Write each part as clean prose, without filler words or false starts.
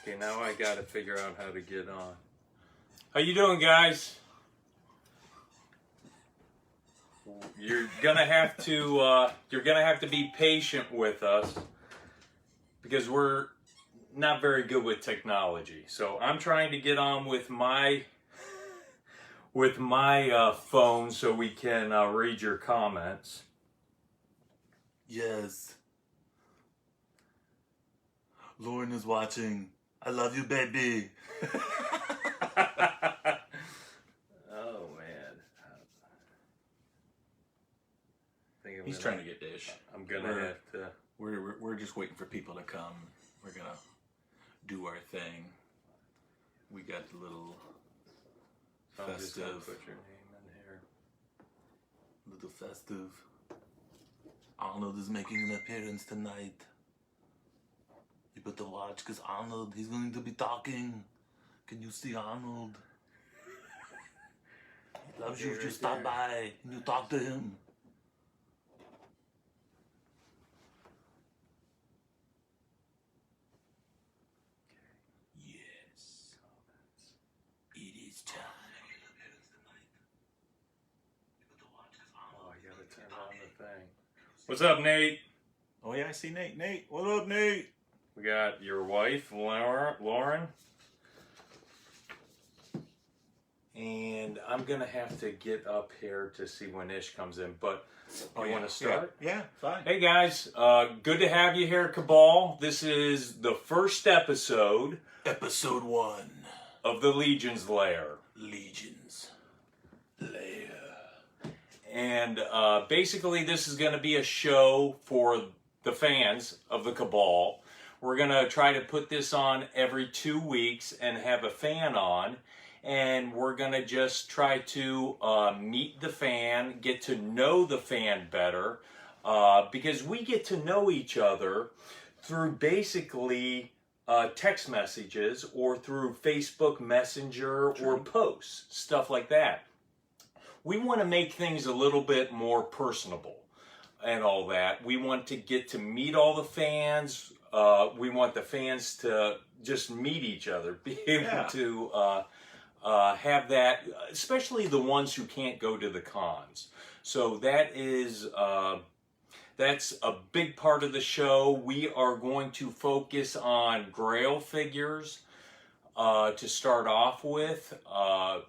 Okay, now I gotta figure out how to get on. How you doing, guys? You're gonna have to be patient with us because we're not very good with technology. So I'm trying to get on with my phone so we can read your comments. Yes. Lauren is watching. I love you, baby. Oh man. He's trying to get Dish. I'm gonna have to. We're just waiting for people to come. We're gonna do our thing. We got the little I'm just gonna festive. put your name in here. Little festive. Arnold is making an appearance tonight. You better watch, because Arnold, he's going to be talking. Can you see Arnold? He loves you if you stop by and you talk to him. Yes. It is time. Oh, I gotta turn on the thing. What's up, Nate? Oh yeah, I see Nate. Nate, what up, Nate? We got your wife, Lauren. And I'm gonna have to get up here to see when Ish comes in, but you want to start? Yeah, fine. Hey guys, good to have you here, Cabal. This is the first episode. Episode 1. Of the Legion's Lair. Legion's Lair. And basically this is going to be a show for the fans of the Cabal. We're going to try to put this on every 2 weeks and have a fan on. And we're going to just try to meet the fan, get to know the fan better. Because we get to know each other through basically text messages or through Facebook Messenger or posts, stuff like that. We want to make things a little bit more personable and all that. We want to get to meet all the fans. We want the fans to just meet each other, be able to have that, especially the ones who can't go to the cons. So that is... that's a big part of the show. We are going to focus on Grail figures to start off with,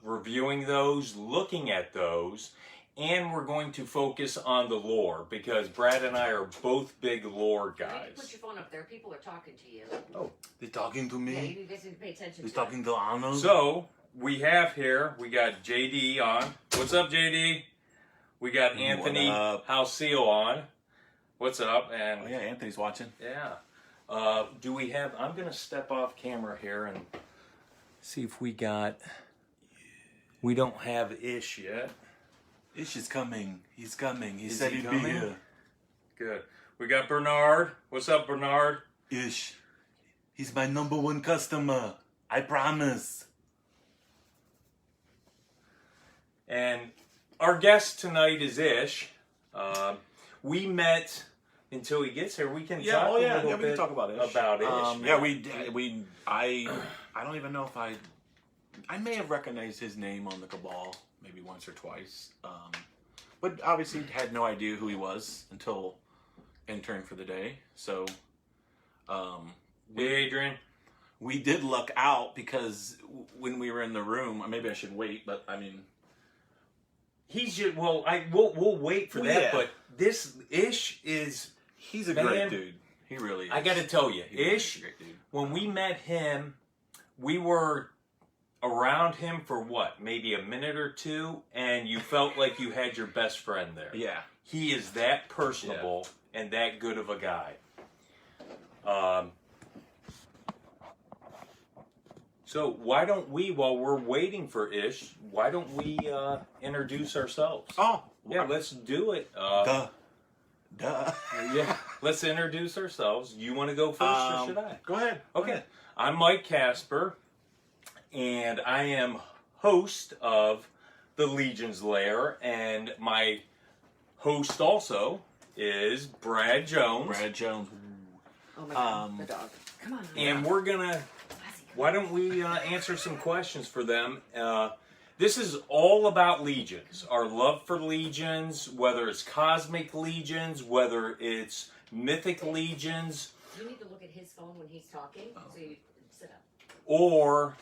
reviewing those, looking at those, and we're going to focus on the lore because Brad and I are both big lore guys. Put your phone up there. People are talking to you. Oh, They're talking to me? Yeah, you guys need to pay attention. He's talking to Arnold? so we have here, we got JD on. What's up, JD? We got Anthony Halcyon on. What's up? And oh yeah, Anthony's watching. yeah. Do we have... I'm going to step off camera here and see if we got... We don't have Ish yet. Ish is coming. He's coming. He Is said he he'd coming? be here. Good. We got Bernard. What's up, Bernard? Ish. He's my #1 customer. I promise. And our guest tonight is Ish. We met... Until he gets here, we can talk a little bit we can talk about Ish. Ish. I don't even know if I may have recognized his name on the Cabal maybe once or twice, but obviously had no idea who he was until intern for the day. So, Hey, Adrian. we did luck out because when we were in the room, maybe I should wait, but I mean, He's just... Well, we'll wait for that, yeah. but this Ish is... he's a Man, great dude. He really is. I got to tell you, He really is Ish, a great dude. when we met him, we were around him for what, maybe a minute or two, and you felt like you had your best friend there. Yeah. He is that personable and that good of a guy. So why don't we, while we're waiting for Ish, why don't we introduce ourselves? Oh, Yeah, let's do it. Duh. Yeah, let's introduce ourselves. You want to go first, or should I? Go ahead. Okay. I'm Mike Casper, and I am host of the Legion's Lair, and my host also is Brad Jones. Brad Jones. Oh my God, the dog. Come on. And we're gonna why don't we answer some questions for them? This is all about legions, our love for legions, whether it's cosmic legions, whether it's mythic legions, You need to look at his phone when he's talking, so you sit up. or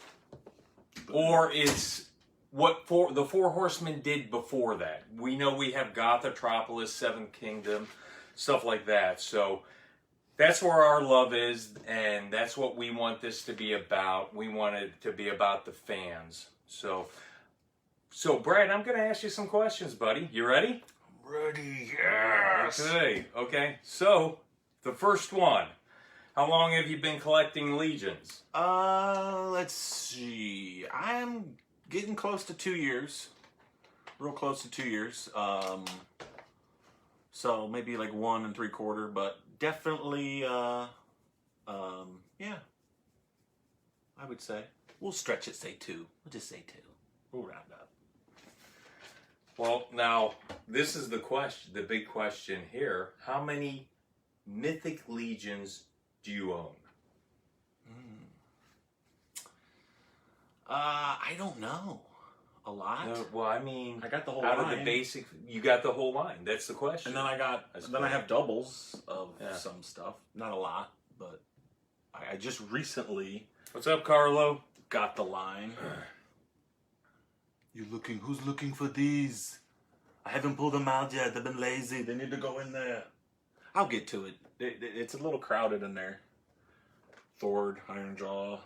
it's what the Four Horsemen did before that. We know we have Gothotropolis, Seventh Kingdom, stuff like that. So that's where our love is, and that's what we want this to be about. We want it to be about the fans. So Brad, I'm going to ask you some questions, buddy. You ready? Ready, yes. Okay. So, the first one. How long have you been collecting legions? Let's see. I'm getting close to 2 years. Real close to 2 years. So maybe like 1 3/4, but definitely, yeah. I would say. We'll stretch it, say 2. We'll just say 2. We'll round up. Well, now, this is the question, the big question here. How many mythic legions do you own? I don't know. A lot. Well, I mean, I got the whole out line. of the basic, you got the whole line. That's the question. And then I have doubles of some stuff. Not a lot, but I just recently What's up, Carlo? got the line. Who's looking for these? I haven't pulled them out yet. They've been lazy. They need to go in there. I'll get to it. It's a little crowded in there. Thord, Ironjaw,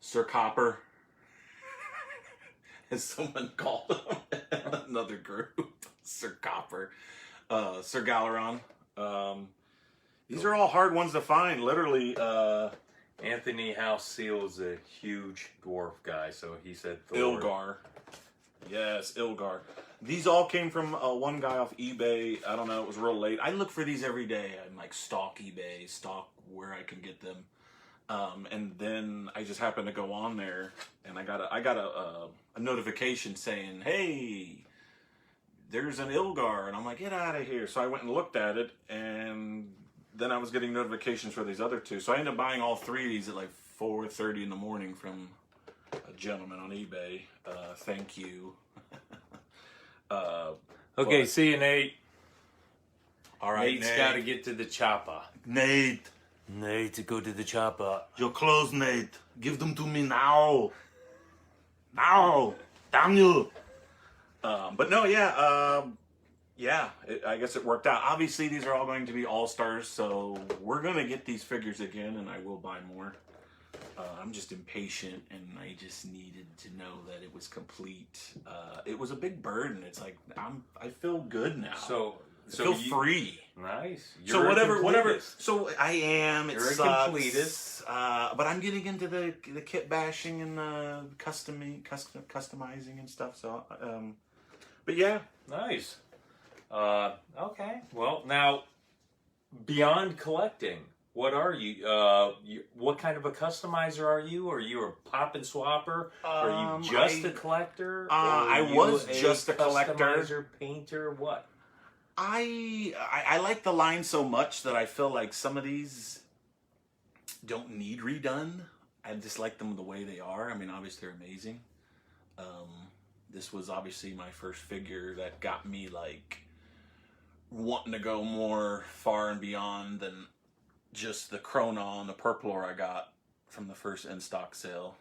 Sir Copper, as someone called him in another group. Sir Copper, Sir Galeron. These are all hard ones to find. Literally, Anthony House Seal is a huge dwarf guy, so he said Thor. Ilgar. Yes, Ilgar. These all came from one guy off eBay. I don't know. It was real late. I look for these every day. I'm like stalk eBay, stalk where I can get them. And then I just happened to go on there, and I got a notification saying, "Hey, there's an Ilgar," and I'm like, "Get out of here!" So I went and looked at it, and then I was getting notifications for these other two. So I ended up buying all 3 of these at like 4:30 in the morning from a gentleman on eBay. Thank you. Okay, see you, Nate. All right, Nate's Nate. got to get to the chopper. Nate, Nate, go to the chopper. your clothes, Nate. Give them to me now. Now, Daniel. But no, yeah, I guess it worked out. Obviously, these are all going to be all-stars, so we're going to get these figures again, and I will buy more. I'm just impatient, and I just needed to know that it was complete. It was a big burden. It's like, I feel good now. I feel free. Nice. So whatever. So I am. It You're a sucks. completist. But I'm getting into the kit bashing and customizing and stuff. So, but yeah. Nice. Okay. Well, now, beyond collecting, what are you? What kind of a customizer are you? Are you a pop and swapper? Are you just a collector? I was just a collector. Customizer, painter, what? I like the line so much that I feel like some of these don't need redone. I just like them the way they are. I mean, obviously they're amazing. This was obviously my first figure that got me like wanting to go more far and beyond than just the Chronon, the Purplor I got from the first in-stock sale.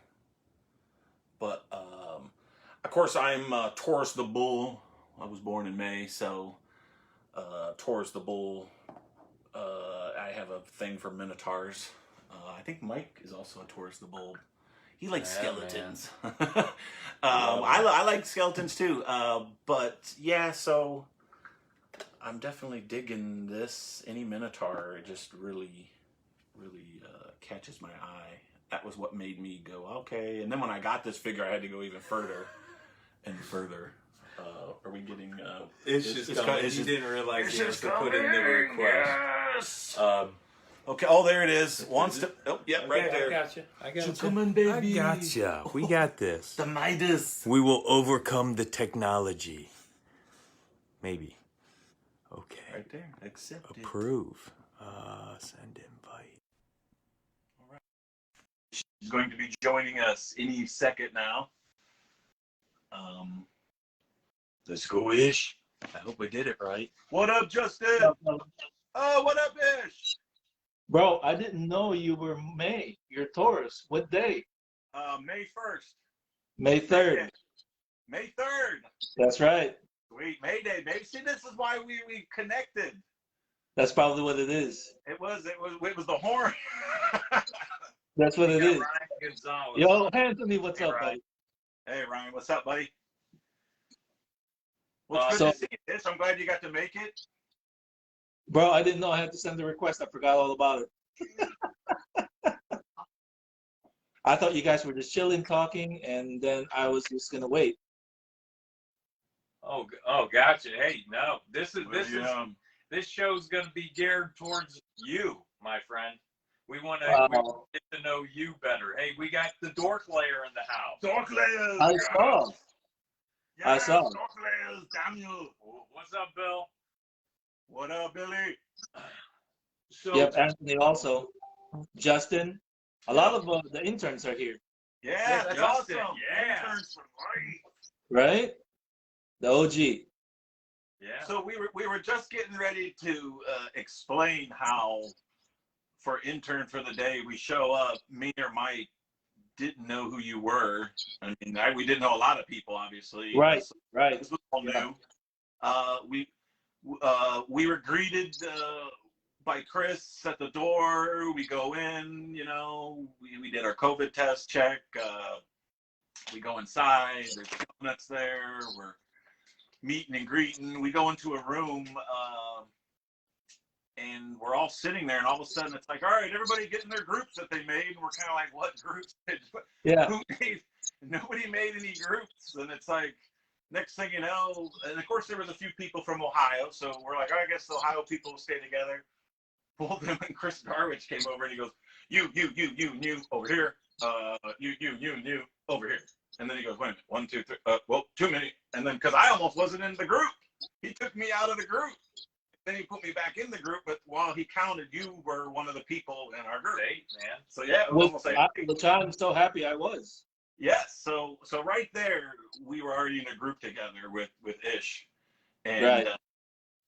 But of course I'm Taurus the Bull. I was born in May, so Taurus the Bull. I have a thing for Minotaurs. I think Mike is also a Taurus the Bull. He likes skeletons. I like skeletons too. But yeah, so I'm definitely digging this. Any Minotaur, it just really catches my eye. That was what made me go, okay. And then when I got this figure, I had to go even further and further. Are we getting... It's just coming. You didn't realize you have to put in the request. Yes! Okay, oh, there it is. One step... Oh, yeah, right there. I got you. Come on, baby. I gotcha. We got this. The Midas. We will overcome the technology. Maybe. Okay. Right there. Accept it. Approve. Send invite. She's going to be joining us any second now. Let's go, Ish. I hope I did it right. What up, Justin? Oh, what up, Ish? Bro, I didn't know you were May. You're Taurus. What day? May 1st. May 3rd. May 3rd. That's right. Sweet. May Day, baby. See, this is why we connected. That's probably what it is. It was the horn. That's what it is. Ryan Gonzalez. Yo, Anthony, what's Hey, up, Ryan. buddy? Hey, Ryan. What's up, buddy? Well, it's So- good to see you, Ish. I'm glad you got to make it. Bro, I didn't know I had to send the request. I forgot all about it. I thought you guys were just chilling, talking, and then I was just gonna wait. Oh, gotcha. Hey, no, this show's going to be geared towards you, my friend. We want to get to know you better. Hey, we got the Dork Lair in the house. Dork Layers. I saw. I saw. Dork Layers, Daniel. What's up, Bill? What up, Billy? So, Yep, Anthony also. Justin. A lot of the interns are here, Yeah, that's Justin, awesome. yeah. Interns for life. right? The OG. yeah. So we were just getting ready to explain how, for intern for the day, we show up. Me or Mike didn't know who you were. I mean, we didn't know a lot of people, obviously. Right, So right. this was all new. We were greeted by Chris at the door. We go in. You know, we did our COVID test check. We go inside. There's donuts there. We're meeting and greeting. We go into a room, and we're all sitting there, and all of a sudden it's like, all right, everybody get in their groups that they made, and we're kind of like, what groups? Yeah. Nobody made any groups, and it's like, next thing you know, and of course there was a few people from Ohio, so we're like, I guess the Ohio people will stay together. Well, then when Chris Garwich came over, and he goes, you, over here, you, over here. And then he goes, wait a minute, 1, 2, 3, well, too many. And then, because I almost wasn't in the group, he took me out of the group. Then he put me back in the group, but while he counted, you were one of the people in our group. Hey, man. So yeah, it was almost like, Which I'm so happy I was. yes. So right there, we were already in a group together with Ish. And Right.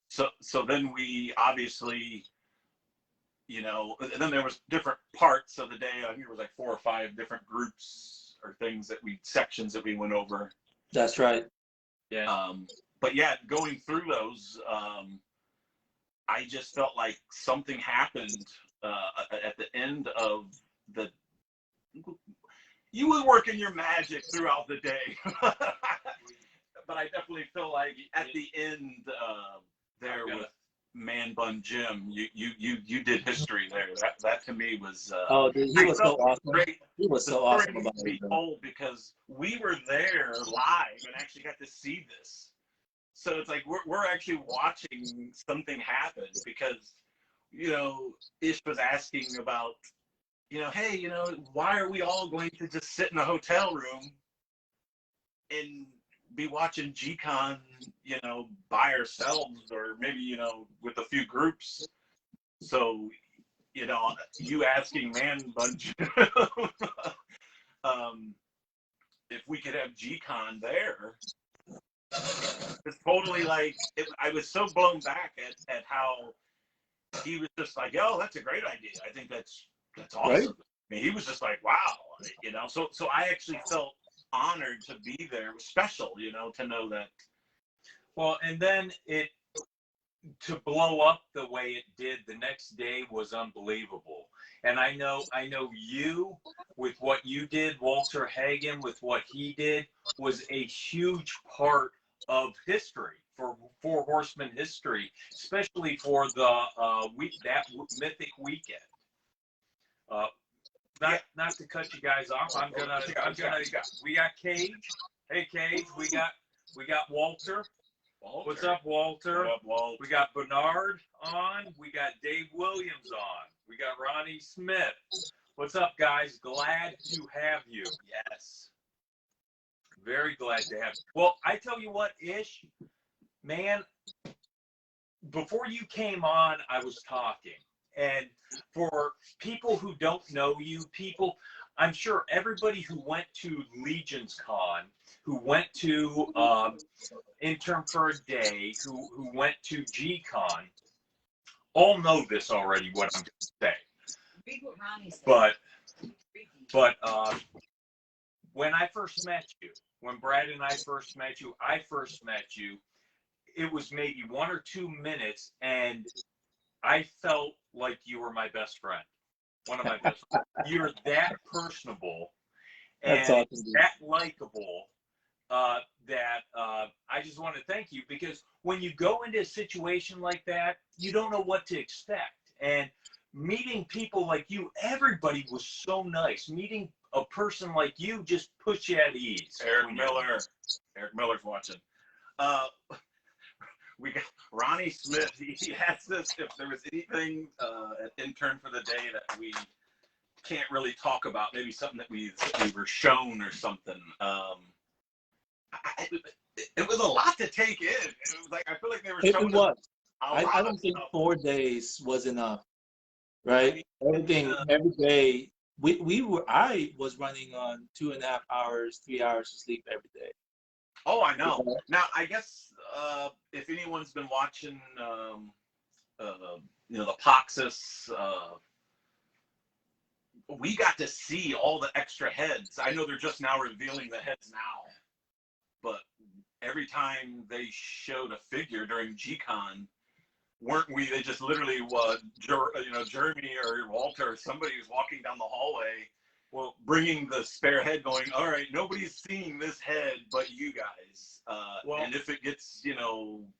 So then we obviously, you know, and then there was different parts of the day. I think it was like 4 or 5 different groups or things sections that we went over. That's right. Yeah. But yeah, going through those, I just felt like something happened at the end of the. You were working your magic throughout the day, but I definitely feel like at the end there with Man Bun Jim, you did history there. That to me was. Dude, he was so awesome. Great. He was so awesome about to be it. told because we were there live and actually got to see this. So it's like we're actually watching something happen because, you know, Ish was asking about, you know, hey, you know, why are we all going to just sit in a hotel room and be watching G-Con, you know, by ourselves or maybe, you know, with a few groups. So, you know, you asking Man Bunch if we could have G-Con there. It's totally like, I was so blown back at how he was just like, yo, that's a great idea. I think that's awesome. Right? I mean, he was just like, wow, you know, so I actually felt honored to be there. It was special, you know, to know that. Well, and then to blow up the way it did the next day was unbelievable. And I know you with what you did, Walter Hagen with what he did was a huge part of history for Four Horsemen history, especially for the that mythic weekend. Not to cut you guys off. We got Cage. Hey Cage, we got Walter. What's up, Walter? What up, Walt? We got Bernard on. We got Dave Williams on. We got Ronnie Smith. What's up, guys? Glad to have you. Yes. Very glad to have you. Well, I tell you what, Ish, man, before you came on, I was talking. And for people who don't know you, I'm sure everybody who went to Legion's Con, who went to Intern for a Day, who went to G-Con, all know this already, what I'm going to say. Read what Ronnie said. But when I first met you, when Brad and I first met you, it was maybe 1 or 2 minutes, and I felt like you were my best friend. One of my best friends. You're that personable and That's awesome, dude. that likable that I just want to thank you, because when you go into a situation like that, you don't know what to expect. And meeting people like you, everybody was so nice. Meeting a person like you just puts you at ease. Eric Miller's watching. We got Ronnie Smith. He asked us if there was anything at Intern for the Day that we can't really talk about. Maybe something that we were shown or something. It was a lot to take in. It was like, I feel like they were showing It was. us I don't think 4 days was enough, right? Everything, every day. I was running on 2.5 hours, 3 hours of sleep every day. Oh, I know. Now, I guess if anyone's been watching, the Poxus, we got to see all the extra heads. I know they're just now revealing the heads now, but every time they showed a figure during G-Con, weren't we? They just literally, Jeremy or Walter or somebody was walking down the hallway, well, bringing the spare head, going, all right, nobody's seeing this head but you guys. And if it gets,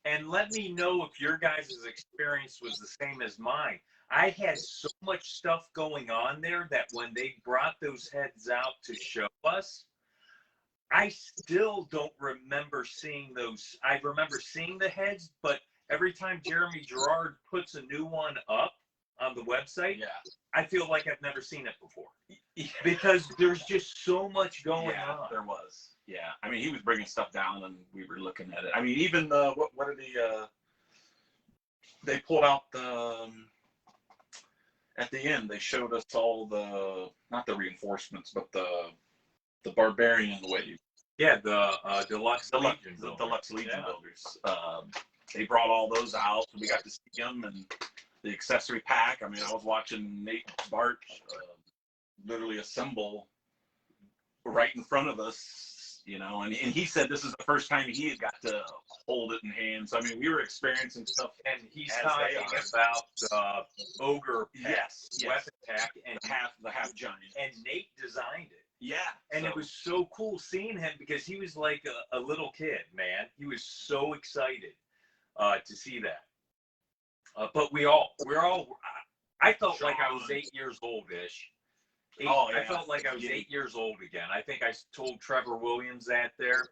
And let me know if your guys' experience was the same as mine. I had so much stuff going on there that when they brought those heads out to show us, I still don't remember seeing those. I remember seeing the heads, but every time Jeremy Gerard puts a new one up on the website, I feel like I've never seen it before. Because there's just so much going on. There was. Yeah. I mean, he was bringing stuff down and we were looking at it. I mean, even what are they pulled out at the end, they showed us all not the reinforcements, but the barbarian wave. Yeah, the Deluxe Legion builders. They brought all those out, and we got to see them and the accessory pack. I mean, I was watching Nate Bart literally assemble right in front of us, and he said this is the first time he had got to hold it in hand. So, I mean, we were experiencing stuff. And he's talking about Ogre weapon pack and the half giant. And Nate designed it. Yeah. And it was so cool seeing him, because he was like a little kid, man. He was so excited to see that. But I felt like I was 8 years old-ish. I felt like I was 8 years old again. I think I told Trevor Williams that there.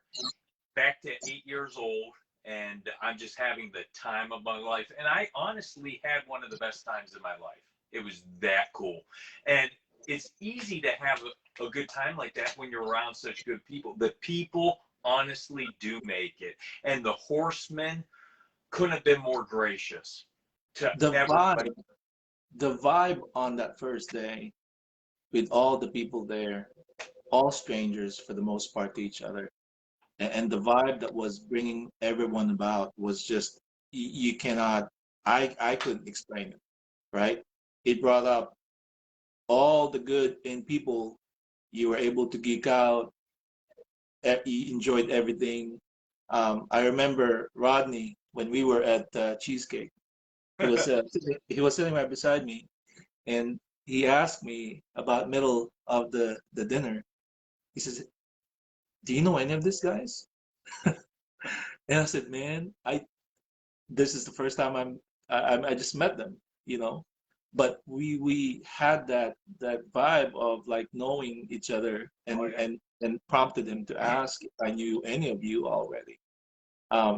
Back to 8 years old, and I'm just having the time of my life. And I honestly had one of the best times in my life. It was that cool. And it's easy to have a good time like that when you're around such good people. The people honestly do make it. And the horsemen couldn't have been more gracious to everybody. The vibe on that first day with all the people there, all strangers for the most part to each other. And the vibe that was bringing everyone about was just, you cannot, I couldn't explain it, right? It brought up all the good in people. You were able to geek out. You enjoyed everything. I remember Rodney, when we were at Cheesecake, he was sitting right beside me, and he asked me about middle of the dinner. He says, "Do you know any of these guys?" And I said, "Man, this is the first time I just met them, But we had that vibe of like knowing each other, and prompted him to ask if I knew any of you already.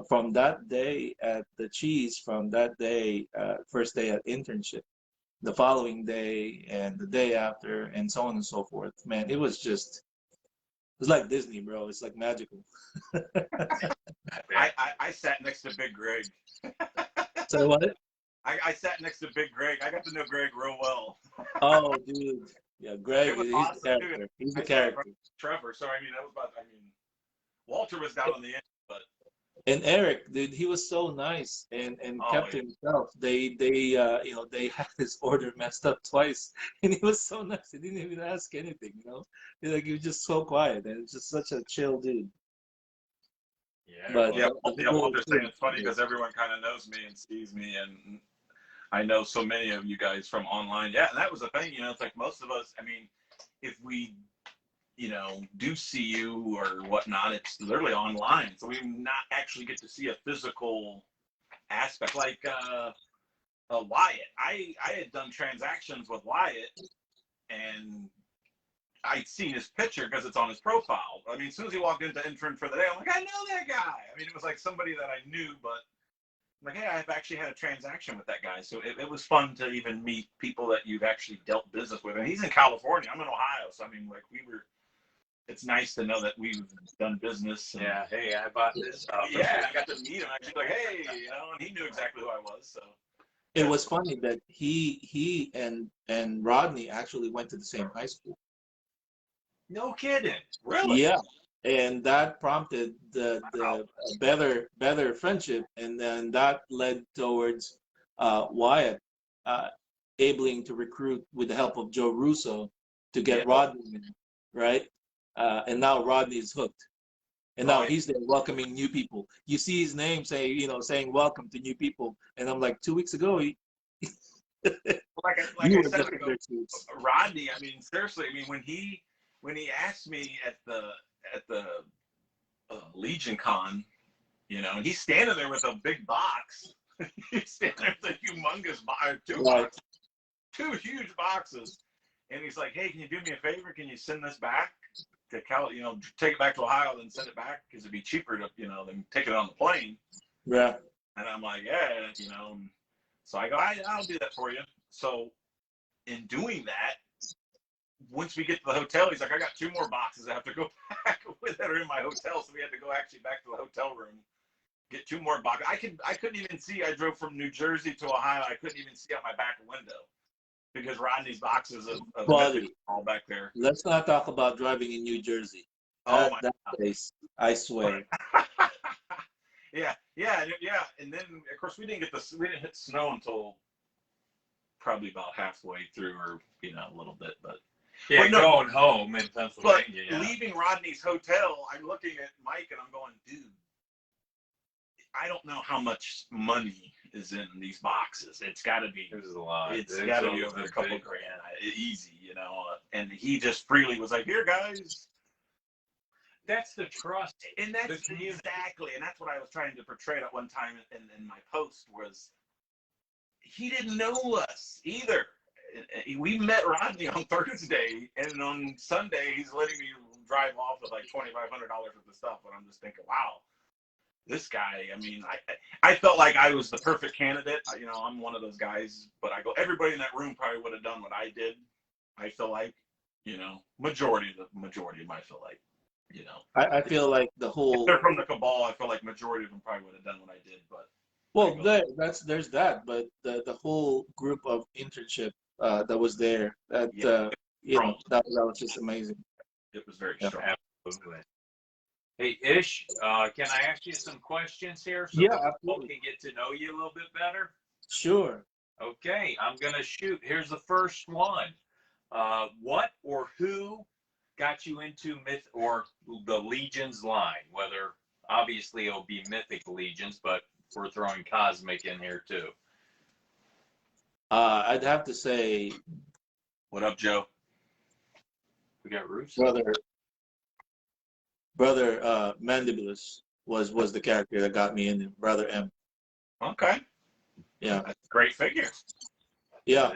From that day at the Cheese, from that day, first day at internship, the following day and the day after, and so on and so forth, man, it was like Disney, bro. It's like magical. I sat next to Big Greg. So what? I sat next to Big Greg. I got to know Greg real well. Oh, dude. Yeah, Greg, It was he's awesome, the character. too. He's the I said character. Trevor. So I mean, that was about. I mean, Walter was down on the end, but And Eric, dude, he was so nice and oh kept to yeah. himself. They had his order messed up twice, and he was so nice. He didn't even ask anything, you know. He was just so quiet, and just such a chill dude. Yeah. But Yeah, the yeah. whole Walter's saying it's funny thing- because everyone kind of knows me and sees me, and I know so many of you guys from online. Yeah, and that was the thing. You know, it's like most of us. I mean, if we do see you or whatnot, it's literally online. So we not actually get to see a physical aspect. Like Wyatt, I had done transactions with Wyatt, and I'd seen his picture because it's on his profile. I mean, as soon as he walked into intern for the day, I'm like, I know that guy. I mean, it was like somebody that I knew, but I'm like, hey, I've actually had a transaction with that guy. So it was fun to even meet people that you've actually dealt business with. And he's in California. I'm in Ohio. So, I mean, like it's nice to know that we've done business. And, Yeah. Hey, I bought this. yeah, I got to meet him. Actually, like, hey, and he knew exactly who I was. So It was funny that he and Rodney actually went to the same high school. No kidding. really, Yeah, and that prompted the better friendship, and then that led towards Wyatt abling to recruit with the help of Joe Russo to get Yeah. Rodney in, right? And now Rodney is hooked, and now Oh, yeah. he's there welcoming new people. You see his name saying welcome to new people, and I'm like 2 weeks ago like you I were said, just in their suits. Rodney. I mean, seriously. I mean, when he asked me at the Legion Con, and he's standing there with a big box. He's standing there with a humongous box, Right. two huge boxes, and he's like, "Hey, can you do me a favor? Can you send this back to take it back to Ohio, then send it back because it'd be cheaper to, than take it on the plane." Yeah. And I'm like, "Yeah, So I go, I'll do that for you. So in doing that, once we get to the hotel, he's like, I got 2 more boxes I have to go back with that are in my hotel. So we had to go actually back to the hotel room, get 2 more boxes. I couldn't even see. I drove from New Jersey to Ohio. I couldn't even see out my back window because Rodney's boxes of Buddy, all back there. let's not talk about driving in New Jersey. Oh my That place, I swear. yeah. And then of course we didn't hit snow until probably about halfway through, or a little bit, but. Yeah, no, going home in But Pennsylvania. Yeah. leaving Rodney's hotel, I'm looking at Mike and I'm going, dude, I don't know how much money is in these boxes. It's got to be. There's a lot. It's got to be over a couple grand, easy, And he just freely was like, "Here, guys." That's the trust. And that's exactly, and that's what I was trying to portray at one time in my post was he didn't know us either. We met Rodney on Thursday, and on Sunday he's letting me drive off with like $2,500 worth of stuff. And I'm just thinking, wow, this guy. I mean, I felt like I was the perfect candidate. I'm one of those guys, but I go, everybody in that room probably would have done what I did. I feel like, majority of them, I feel like, I feel like the whole. If they're from the cabal, I feel like majority of them probably would have done what I did, but. Well, there's that, but the whole group of internship that was there, that that was just amazing. It was very Yeah. strong. Absolutely. Hey, Ish, can I ask you some questions here so Yeah, people absolutely. can get to know you a little bit better? Sure. Okay, I'm going to shoot. Here's the first one. What or who got you into myth or the Legions line? Whether, obviously, it'll be mythic Legions, but we're throwing cosmic in here too. I'd have to say, What up, Joe? We got Roos. brother Mandibulus was the character that got me in. Brother M. Okay. Yeah. That's a great figure. Yeah.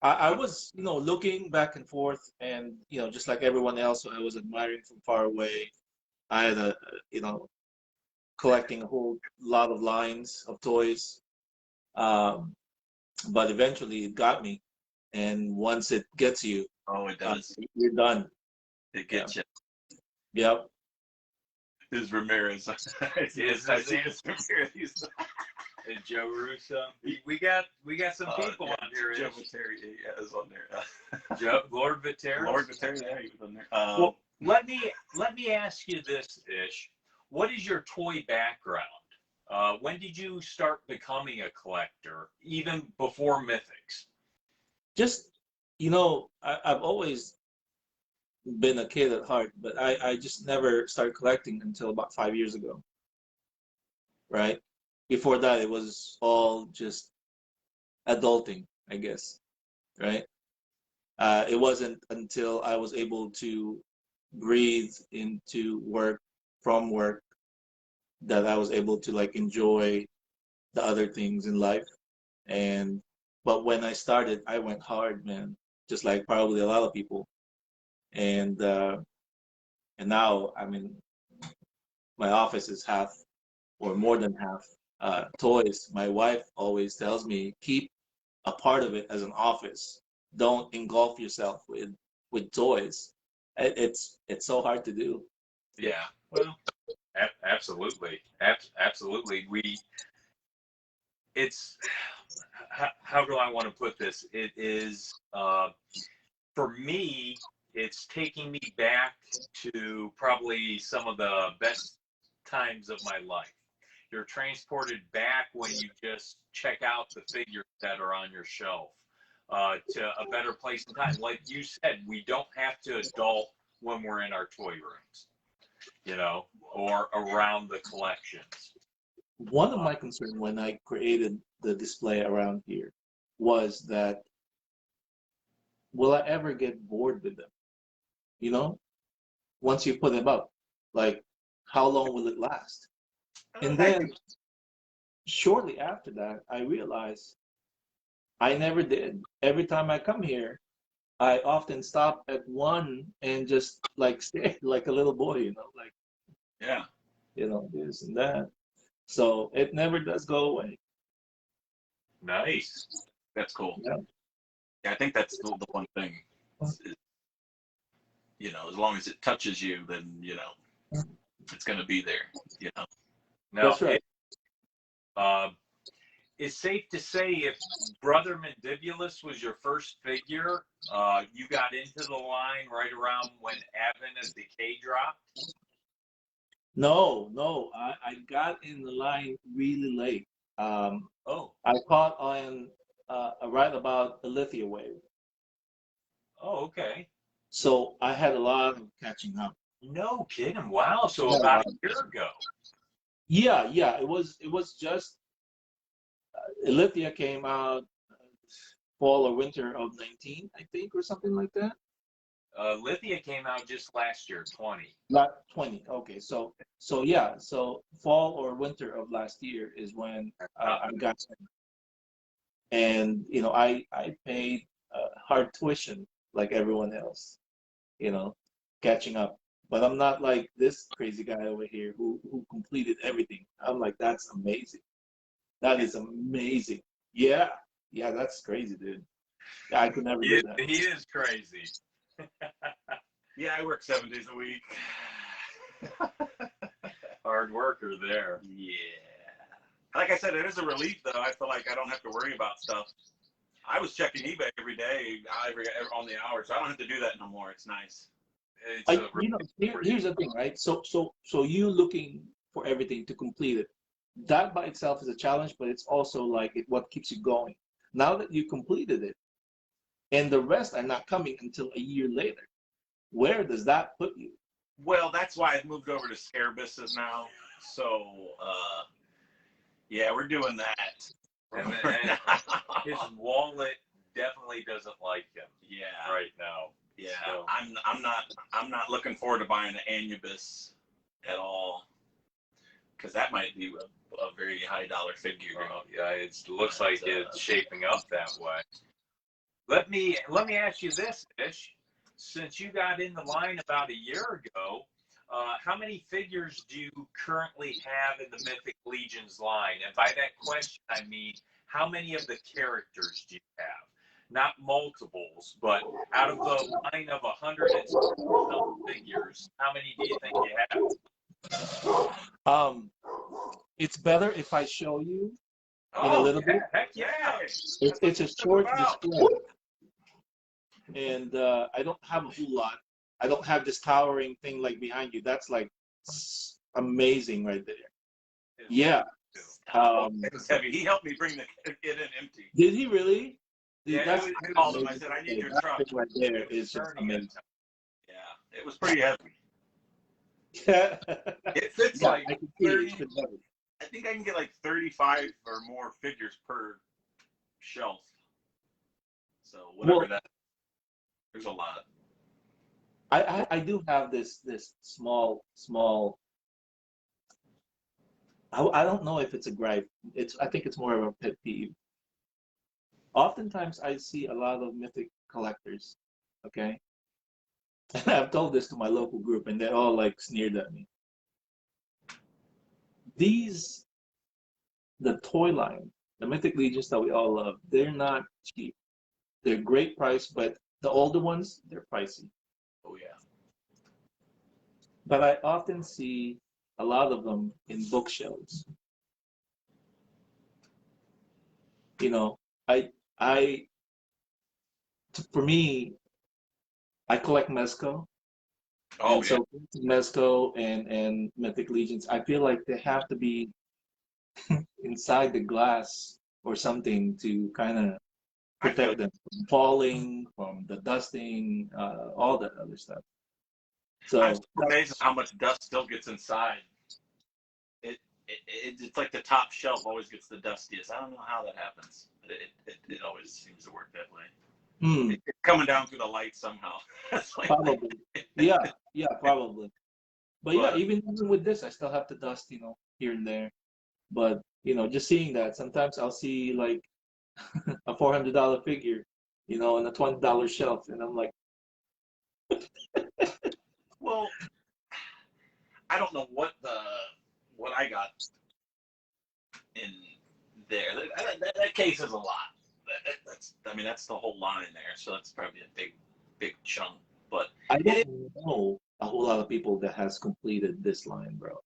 I was, looking back and forth, and just like everyone else, I was admiring from far away. I had collecting a whole lot of lines of toys, but eventually it got me. And once it gets you, Oh, it does. you're done. It gets you. Yep. Is Ramirez. Yes, I see this Ramirez. Joe Russo. We got some people on here. Joe Ish. Viteri, yeah, is on there. Joe, Lord Viterra. Lord Viteri, yeah, he was on there. Well, let me ask you this, Ish. What is your toy background? When did you start becoming a collector, even before Mythics? Just, I've always been a kid at heart, but I just never started collecting until about 5 years ago, right? Before that, it was all just adulting, I guess, right? It wasn't until I was able to breathe into work from work that I was able to like enjoy the other things in life. And but when I started, I went hard, man, just like probably a lot of people. And now, I mean, my office is half or more than half toys. My wife always tells me keep a part of it as an office. Don't engulf yourself with toys. It's so hard to do. Yeah. Well, absolutely, absolutely. It's how do I want to put this? It is for me. It's taking me back to probably some of the best times of my life. You're transported back when you just check out the figures that are on your shelf to a better place in time. Like you said, we don't have to adult when we're in our toy rooms, or around the collections. One of my concerns when I created the display around here was that will I ever get bored with them? Once you put them up, like how long will it last? And then shortly after that, I realized I never did. Every time I come here, I often stop at one and just like stare like a little boy, like Yeah. this and that. So it never does go away. Nice. That's cool. Yeah. Yeah, I think that's the one thing. As long as it touches you, then it's going to be there. Now, That's right. it's safe to say if Brother Mandibulus was your first figure, you got into the line right around when Advent of Decay dropped? No, I got in the line really late. Oh, I caught on right about the Lithia wave. okay. So I had a lot of catching up. No kidding. Wow. So Yeah, about a year ago. yeah. It was just Lithia came out fall or winter of 19, I think, or something like that. Lithia came out just last year, 20. Not 20. Okay, so yeah, so fall or winter of last year is when I got in. And I paid hard tuition like everyone else, catching up. But I'm not like this crazy guy over here who completed everything. I'm like, that's amazing. That is amazing. Yeah, yeah, that's crazy, dude. Yeah, I could never do that. He is crazy. Yeah, I work 7 days a week. Hard worker there. Yeah. Like I said, it is a relief, though. I feel like I don't have to worry about stuff. I was checking eBay every day, on the hour, so I don't have to do that no more. It's nice. Here's the thing, right? So you looking for everything to complete it. That by itself is a challenge, but it's also like what keeps you going. Now that you completed it, and the rest are not coming until a year later, where does that put you? Well, that's why I've moved over to Scarabusses now. So, yeah, we're doing that. And his wallet definitely doesn't like him. Yeah. Right now. Yeah. So. I'm not looking forward to buying an Anubis at all, because that might be a very high dollar figure. Yeah, it looks like it's shaping up that way. Let me ask you this, Ish. Since you got in the line about a year ago, how many figures do you currently have in the Mythic Legions line? And by that question, I mean, how many of the characters do you have? Not multiples, but out of the line of 100 and some figures, how many do you think you have? It's better if I show you in a Oh, little bit. heck yeah. It's a That's short about. display, and I don't have a whole lot. I don't have this towering thing like behind you. That's like amazing right there. Yeah. It was heavy. He helped me bring it in empty. Did he really? Dude, Yeah, that's it I was called him. I said, I need your that truck. thing right there it was is just turning at amazing. the time. Yeah, it was pretty heavy. Yeah, It fits like I can see 30. it's pretty heavy. I think I can get like 35 or more figures per shelf. So whatever Well, that. There's a lot. I do have this small. I don't know if it's a gripe. I think it's more of a pet peeve. Oftentimes I see a lot of mythic collectors, okay? And I've told this to my local group and they all like sneered at me. These, the toy line, the Mythic Legions that we all love, they're not cheap. They're great price, but the older ones, they're pricey. Oh yeah. But I often see a lot of them in bookshelves. You know, I, for me, I collect Mezco. Oh And yeah. so Mezco and Mythic Legions, I feel like they have to be inside the glass or something to kind of I feel protect them from falling, from the dusting, all that other stuff. I'm So so amazed at how much dust still gets inside. It's like the top shelf always gets the dustiest. I don't know how that happens. But it always seems to work that way. It's coming down through the light somehow. Like, probably, yeah, probably. But yeah, even with this, I still have to dust, here and there. But just seeing that, sometimes I'll see like a $400 figure, on a $20 shelf, and I'm like, well, I don't know what I got in there. That case is a lot. That's the whole line there. So that's probably a big chunk. But I don't know a whole lot of people that has completed this line, bro.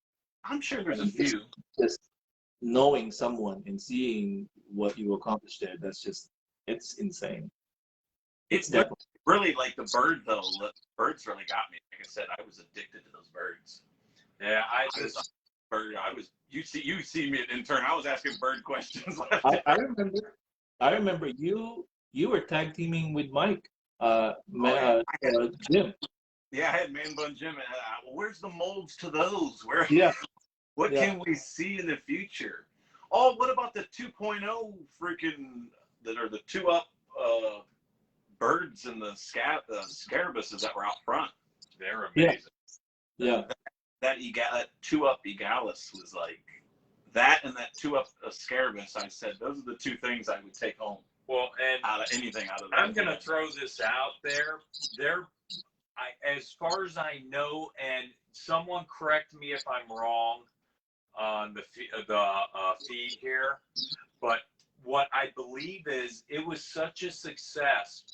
I'm sure there's a few. Just knowing someone and seeing what you accomplished there, it's insane. It's definitely really like the bird though. The birds really got me. Like I said, I was addicted to those birds. Yeah, You see me at intern. I was asking bird questions. I remember you were tag teaming with Mike, Jim. Yeah, I had Man Bun Jim. Where's the molds to those? Yeah. What can we see in the future? Oh, what about the 2.0 freaking that are the 2-up birds and the scarabuses that were out front? They're amazing. Yeah. That 2-up Egalis was like that, and that 2-up Scarabus. I said those are the two things I would take home. Well, and out of anything out of that. I'm going to throw this out there. As far as I know, and someone correct me if I'm wrong on the feed here, but what I believe is it was such a success.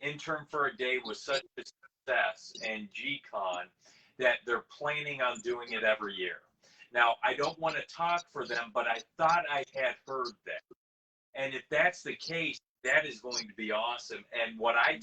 Intern for a Day was such a success, and G-Con, that they're planning on doing it every year. Now, I don't want to talk for them, but I thought I had heard that. And if that's the case, that is going to be awesome. And what I'm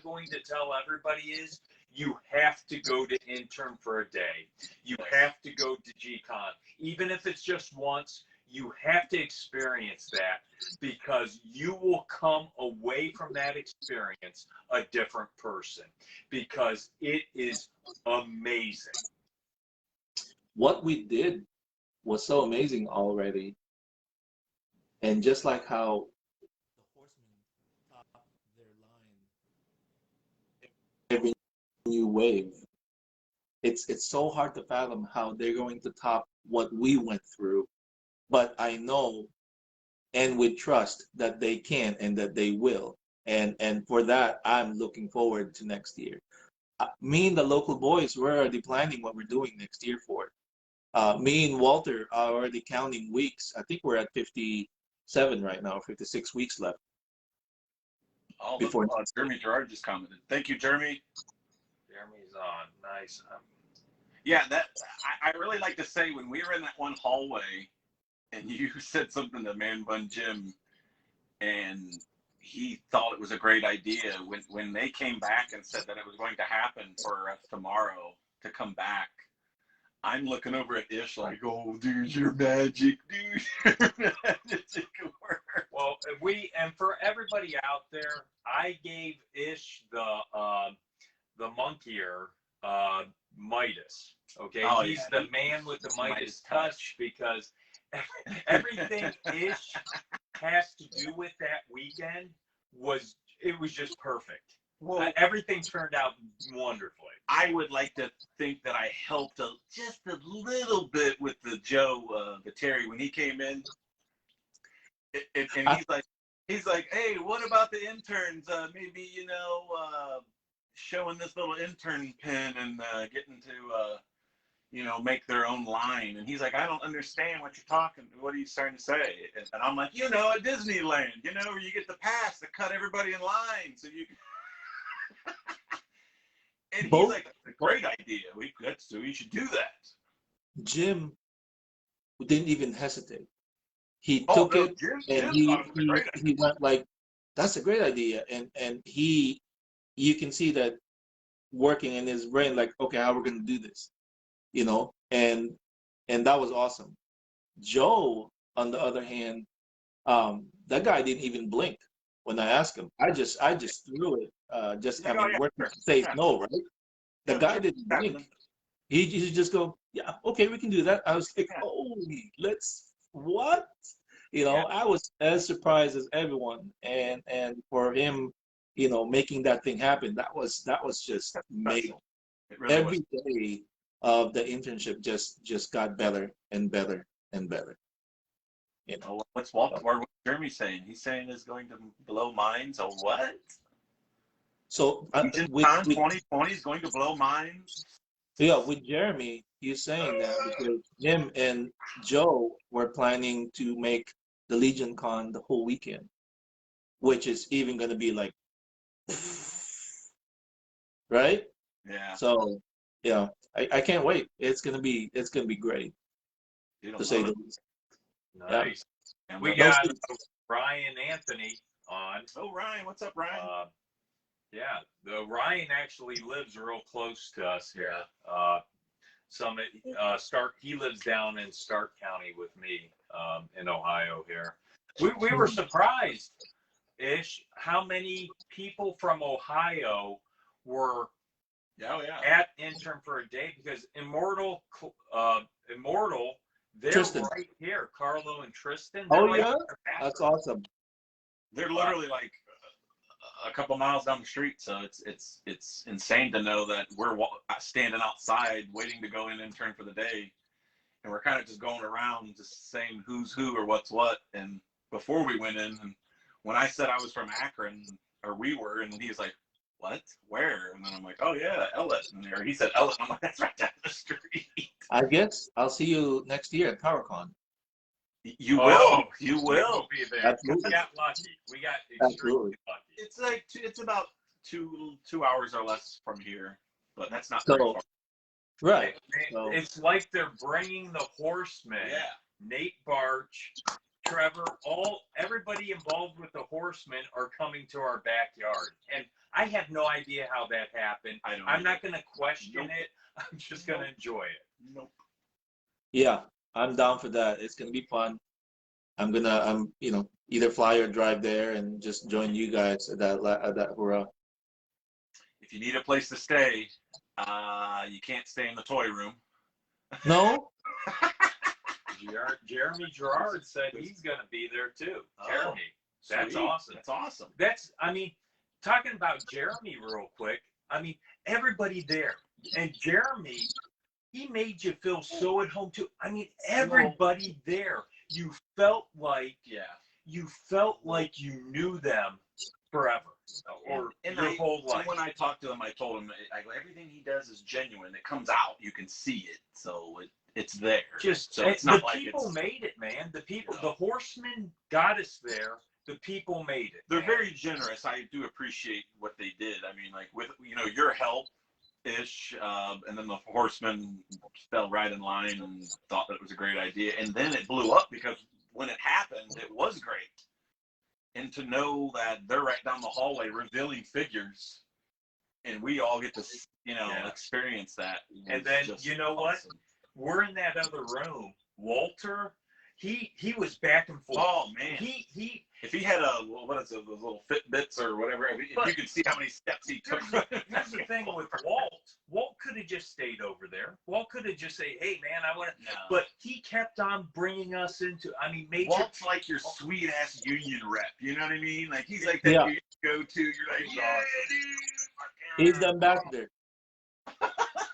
going to tell everybody is you have to go to Intern for a Day. You have to go to G-Con. Even if it's just once, you have to experience that, because you will come away from that experience a different person, because it is amazing. What we did was so amazing already. And just like how the Horsemen top their line every new wave, it's so hard to fathom how they're going to top what we went through. But I know, and with trust, that they can and that they will. And for that, I'm looking forward to next year. Me and the local boys, we're already planning what we're doing next year for it. Me and Walter are already counting weeks. I think we're at 57 right now, 56 weeks left. Oh, before Jeremy Gerard just commented. Thank you, Jeremy. Jeremy's on. Nice. Yeah, I really like to say when we were in that one hallway and you said something to Man Bun Jim, and he thought it was a great idea when they came back and said that it was going to happen for us tomorrow to come back. I'm looking over at Ish like, oh, dude, you're magic, dude. You're magic. Well, and for everybody out there, I gave Ish the monkey ear, Midas. Okay, Oh, he's yeah. the man with the Midas Midas touch because everything Ish has to do with that weekend was just perfect. Well, Everything turned out wonderfully. I would like to think that I helped just a little bit with the Terry when he came in, and he's like, hey, what about the interns? Maybe showing this little intern pin and getting to make their own line. And he's like, I don't understand what are you starting to say? And I'm like, at Disneyland, where you get the pass to cut everybody in line, so you. And he's like, that's a great idea. We should do that. Jim didn't even hesitate. He took it and he went like, that's a great idea. And you can see that working in his brain, like, okay, how we're going to do this, and that was awesome. Joe, on the other hand, that guy didn't even blink when I asked him. I just threw it. Working safe, no, right? The guy didn't blink. He just go, yeah, okay, we can do that. I was like, holy, what? I was as surprised as everyone, and for him, making that thing happen, that was just amazing. Really every day of the internship just got better and better and better. What's Jeremy saying? He's saying it's going to blow minds. So what? So with 2020 is going to blow minds. Yeah, with Jeremy, he's saying that because him and Joe were planning to make the Legion Con the whole weekend, which is even going to be like, right? Yeah. So, yeah, I can't wait. It's gonna be great. To say the least. Nice. Yeah. And we got Ryan Anthony on. Oh, Ryan, what's up, Ryan? Ryan actually lives real close to us here. He lives down in Stark County with me in Ohio here. We were surprised, Ish, how many people from Ohio were at Intern for a Day, because Immortal, they're Tristan. right here. Carlo and Tristan. That's awesome. They're literally like a couple miles down the street, so it's insane to know that we're standing outside waiting to go in intern for the day, and we're kind of just going around just saying who's who or what's what. And before we went in, and when I said I was from Akron, or we were, and he's like, what? Where? And then I'm like, oh yeah, Ellett. And he said Ellett. I'm like, that's right down the street. I guess I'll see you next year at PowerCon. You will. You will be there. Absolutely. We got lucky. We got extremely lucky. It's about two hours or less from here, but that's not so very far. Right. It's like they're bringing the Horsemen. Yeah. Nate Barch, Trevor, everybody involved with the Horsemen are coming to our backyard, and I have no idea how that happened. I'm not going to question it. I'm just going to enjoy it. Nope. Yeah, I'm down for that. It's going to be fun. I'm either fly or drive there and just join you guys at that hurrah. If you need a place to stay, you can't stay in the toy room. No. Jeremy Gerard said he's going to be there too. Jeremy, that's sweet. awesome. That's awesome. Talking about Jeremy real quick. Everybody there, and Jeremy, he made you feel so at home too. Everybody there, you felt like you knew them forever, or your whole life. So when I talked to him, I told him, everything he does is genuine. It comes out. You can see it. So it's there. It's not like people made it, man. The people, the Horsemen got us there. The people made it. They're very generous. I do appreciate what they did. With your help, ish, and then the horsemen fell right in line and thought that it was a great idea, and then it blew up because when it happened, it was great. And to know that they're right down the hallway revealing figures, and we all get to, experience that. And then you know what? Awesome. We're in that other room. Walter, he was back and forth. Oh man, He if he had those little Fitbits or whatever, if you could see how many steps he took. Here's the thing with Walt. Walt could have just stayed over there. Walt could have just said, "Hey, man, I want to." No. But he kept on bringing us into. I mean, major. Walt's like your sweet ass union rep. You know what I mean? Like he's like that Yeah. you go to. You're like, yeah, dude. He's the ambassador.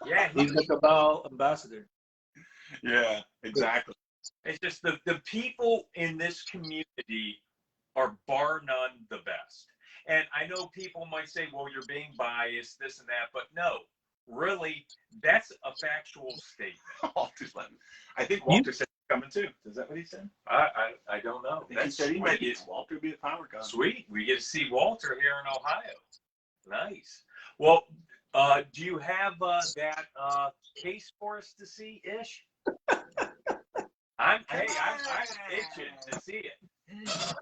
Yeah, He's the Cabal ambassador. Yeah, exactly. it's just the people in this community are bar none the best. And I know people might say, "Well, you're being biased, this and that," but no, really, that's a factual statement. Walter's like, I think Walter said he's coming too. Is that what he said? I don't know. I think he said he might get Walter be at PowerCon. Sweet. We get to see Walter here in Ohio. Nice. Well, do you have that case for us to see, Ish? I'm itching to see it.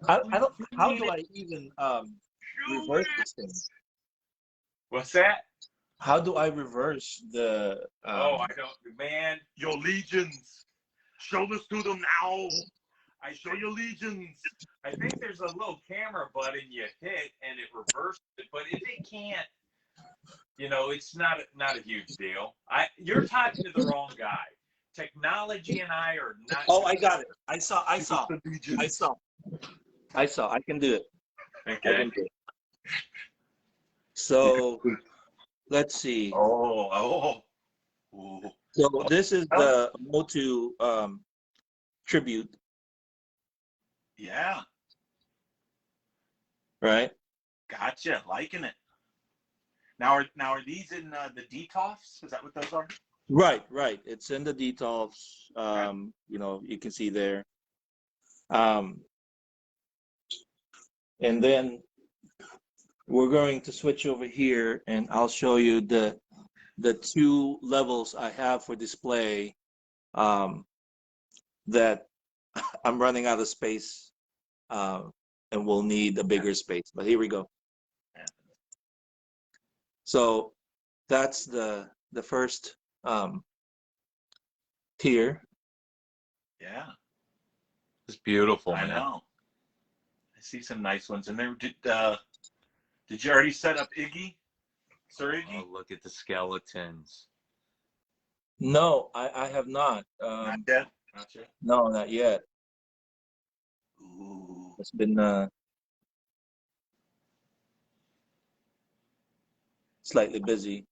I don't. How do I even reverse this thing? What's that? How do I reverse the? I don't, man. Your legions. Show this to them now. I show your legions. I think there's a little camera button you hit and it reverses it, but if it can't, it's not a huge deal. You're talking to the wrong guy. Technology and I are not. Oh, I got it. I saw. I can do it. Okay. So, let's see. Oh. So this is the Motu tribute, Yeah. right? Gotcha. Liking it. Now are these in the DTOFs? Is that what those are? Right. It's in the details. You can see there. And then we're going to switch over here, and I'll show you the two levels I have for display. That I'm running out of space, and we'll need a bigger space. But here we go. So that's the first tier. Yeah. It's beautiful, I man. know. I see some nice ones in there. Did you already set up Iggy? Sir Iggy? Oh, look at the skeletons. No, I have not. Not yet. Not yet. No, not yet. Ooh. It's been slightly busy.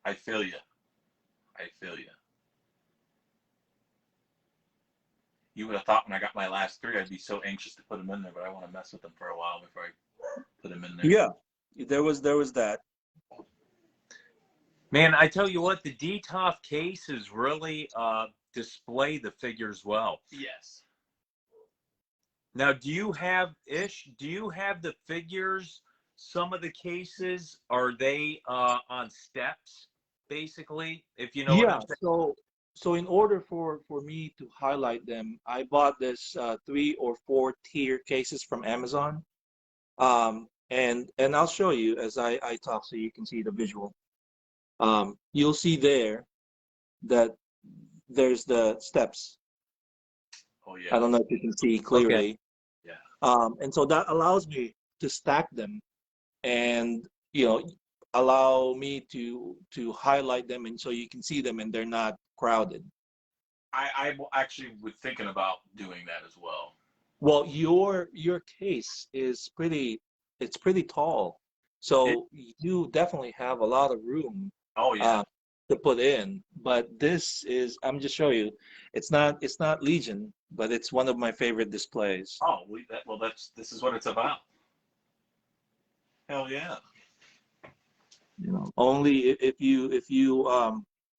I feel you. You would have thought when I got my last three, I'd be so anxious to put them in there, but I want to mess with them for a while before I put them in there. Yeah, there was that. Man, I tell you what, the DTOF cases really display the figures well. Yes. Now, do you have the figures? Some of the cases, are they on steps, basically? If you know what I'm saying. So in order for me to highlight them, I bought this 3 or 4 tier cases from Amazon. And I'll show you as I talk so you can see the visual. You'll see there that there's the steps. Oh yeah. I don't know if you can see clearly. Okay. Yeah. And so that allows me to stack them and allow me to highlight them, and so you can see them and they're not crowded. I actually was thinking about doing that as well. Well, your case is pretty tall, so you definitely have a lot of room Oh yeah. to put in. But this is, I'm just showing you, it's not Legion, but it's one of my favorite displays. Oh, this is what it's about. Hell yeah. Only if you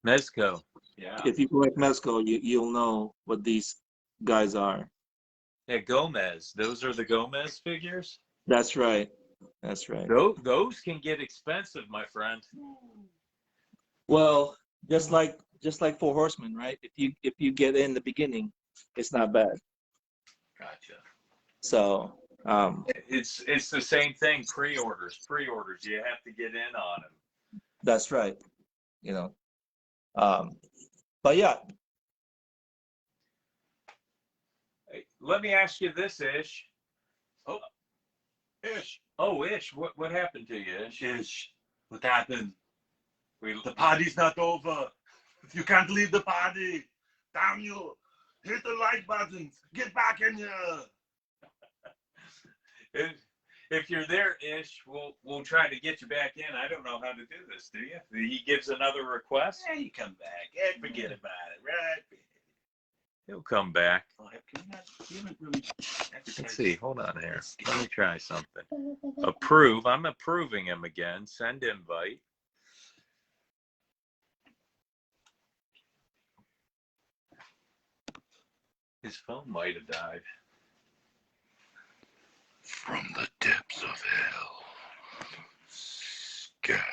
Mezco. Yeah. if you collect Mezco, you'll know what these guys are. Yeah, Gomez. Those are the Gomez figures? That's right. Those can get expensive, my friend. Well, just like Four Horsemen, right? If you get in the beginning, it's not bad. Gotcha. So It's the same thing. Pre-orders. You have to get in on them. that's right. You know. But yeah, Hey, let me ask you this, Ish. Oh, Ish. Oh, Ish, what happened to you, Ish? Ish. What happened? We, The party's not over. You can't leave the party. Damn you. Hit the like buttons. Get back in here. if you're there, Ish, we'll try to get you back in. I don't know how to do this, do you? He gives another request. Yeah, you come back. Yeah, forget about it, right? He'll come back. Oh, you haven't really Let's see. Hold on here. Let me try something. Approve. I'm approving him again. Send invite. His phone might have died. From the depths of hell, Scapulo.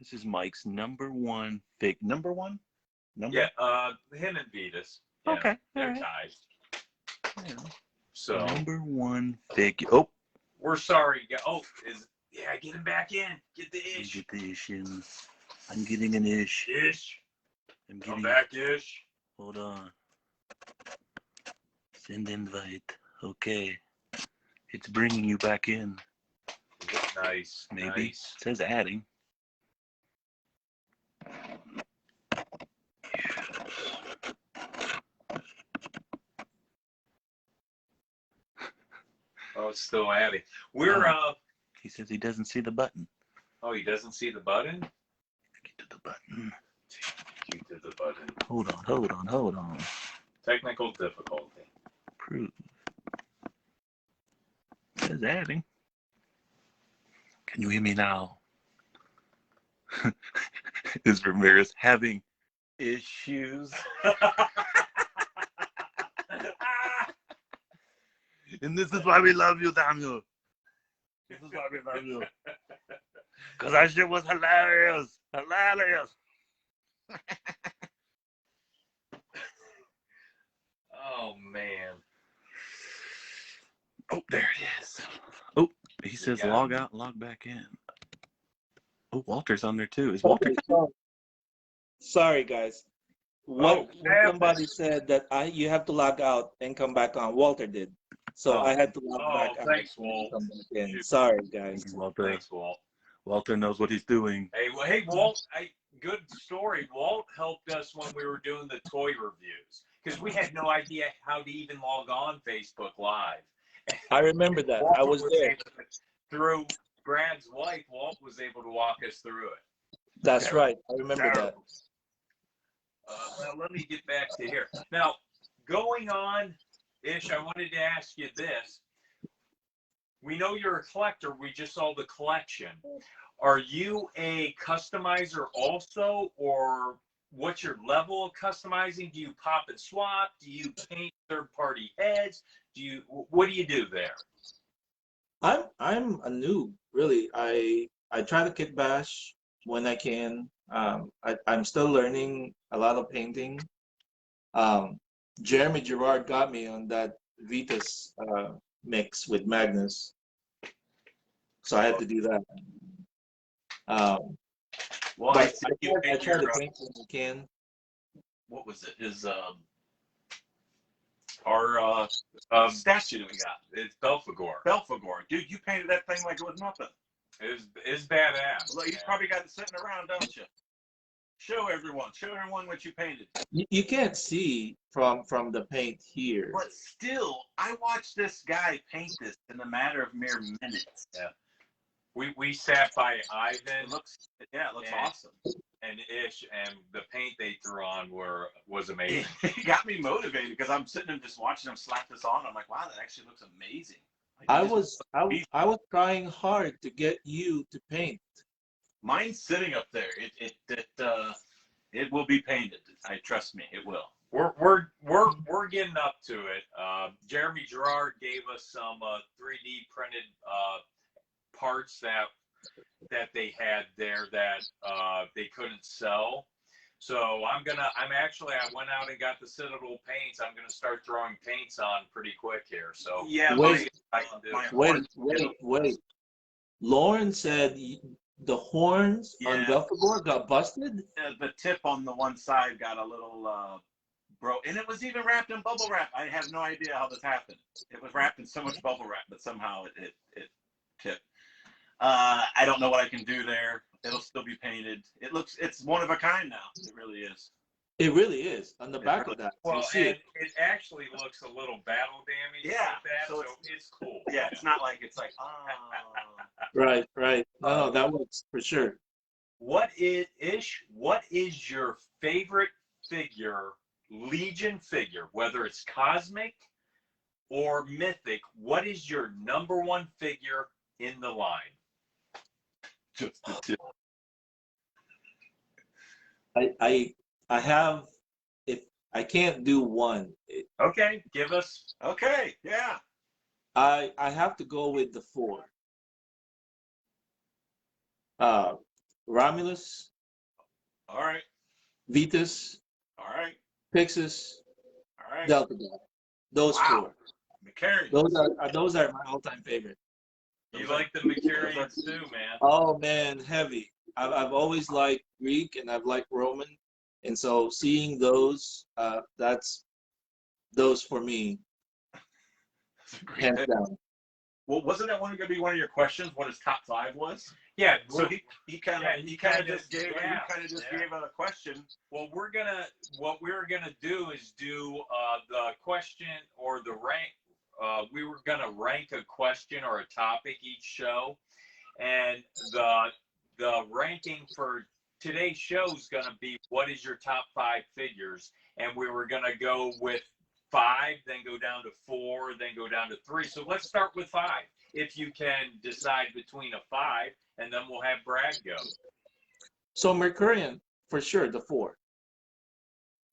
This is Mike's number one fig. Number one? Number? Yeah, him and Vetus. Yeah, Okay, they're alright. tied. Yeah. So Number one fig. Oh, we're sorry. Get him back in. Get the you Ish. get the ish in. I'm getting an ish. Ish. I'm Come getting. back, Ish. Hold on. Send invite. Okay. It's bringing you back in. Nice. Maybe. Nice. It says adding. Oh, it's still adding. We're He says he doesn't see the button. Oh, he doesn't see the button? Get to the button. Get to the button. Hold on. Technical difficulty. Prove. It says adding. Can you hear me now? Is Ramirez having issues? And this is why we love you, Daniel. This is why we love you. Because that shit was hilarious. Hilarious. Oh, man. Oh, there it is. Oh, he says got log out, log back in. Oh, Walter's on there too. Is Walter? okay, sorry guys. What happened? somebody said that you have to log out and come back on. Walter did. So I had to log back out thanks, and Walt. come back in. Sorry guys. Walter. Thanks, Walt. Walter knows what he's doing. Hey, Walt. Good story. Walt helped us when we were doing the toy reviews because we had no idea how to even log on Facebook Live. I remember that. Walt I was there. Through Brad's wife, Walt was able to walk us through it. That's right. I remember that. Now, let me get back to here. Now, going on, Ish, I wanted to ask you this. We know you're a collector. We just saw the collection. Are you a customizer also, or what's your level of customizing? Do you pop and swap? Do you paint third-party heads? What do you do there? I'm a noob, really. I try to kit bash when I can. I'm still learning a lot of painting. Jeremy Gerard got me on that Vitas mix with Magnus, so I had to do that. Well, But you I try to paint when I can. what was it? His Our statue that we got. It's Belphegor. Belphegor. Dude, you painted that thing like it was nothing. It's badass. Well, you probably got it sitting around, don't you? Show everyone what you painted. You can't see from the paint here. But still, I watched this guy paint this in a matter of mere minutes. Yeah. We sat by Ivan. It looks awesome. And Ish, and the paint they threw on was amazing. It got me motivated because I'm sitting and just watching them slap this on. I'm like, wow, that actually looks amazing. Like, I was trying hard to get you to paint. Mine's sitting up there. It will be painted. Trust me, it will. We're getting up to it. Jeremy Gerard gave us some 3D printed parts that that they had there that they couldn't sell. So I went out and got the Citadel paints. I'm gonna start throwing paints on pretty quick here. So Yeah, Wait, my wait. Lauren said the horns on Yeah. Velcro got busted. the tip on the one side got a little broke, and it was even wrapped in bubble wrap. I have no idea how this happened. It was wrapped in so much bubble wrap, but somehow it tipped. I don't know what I can do there. It'll still be painted. It's one of a kind now. It really is. It really is on the It back really- of that. well, You see and it. it actually looks a little battle damaged Yeah, like that, so so it's cool. Yeah, it's not like it's like Right. No, that works for sure. What is your favorite figure, Legion figure, whether it's cosmic or mythic? What is your number one figure in the line? just the tip. I have, if I can't do one, Okay, give us. Okay, yeah. I have to go with the 4. Romulus, All right, Vetus, all right, Pixis, all right. Delta God. Those Wow. 4. McCarry. Those are my all-time favorite. You like the Mercurians too, man. Oh man, heavy. I've always liked Greek and I've liked Roman, and so seeing those, that's those for me, That's a great hands pick. down. Well, wasn't that going to be one of your questions? What his top 5 was? Yeah. So So he kind yeah, of he just gave a question. what we're gonna do is do the question or the rank. We were gonna rank a question or a topic each show, and the ranking for today's show is gonna be what is your top 5 figures, and we were gonna go with 5, then go down to 4, then go down to 3. So let's start with 5. If you can decide between a 5, and then we'll have Brad go. So Mercurian for sure, the 4,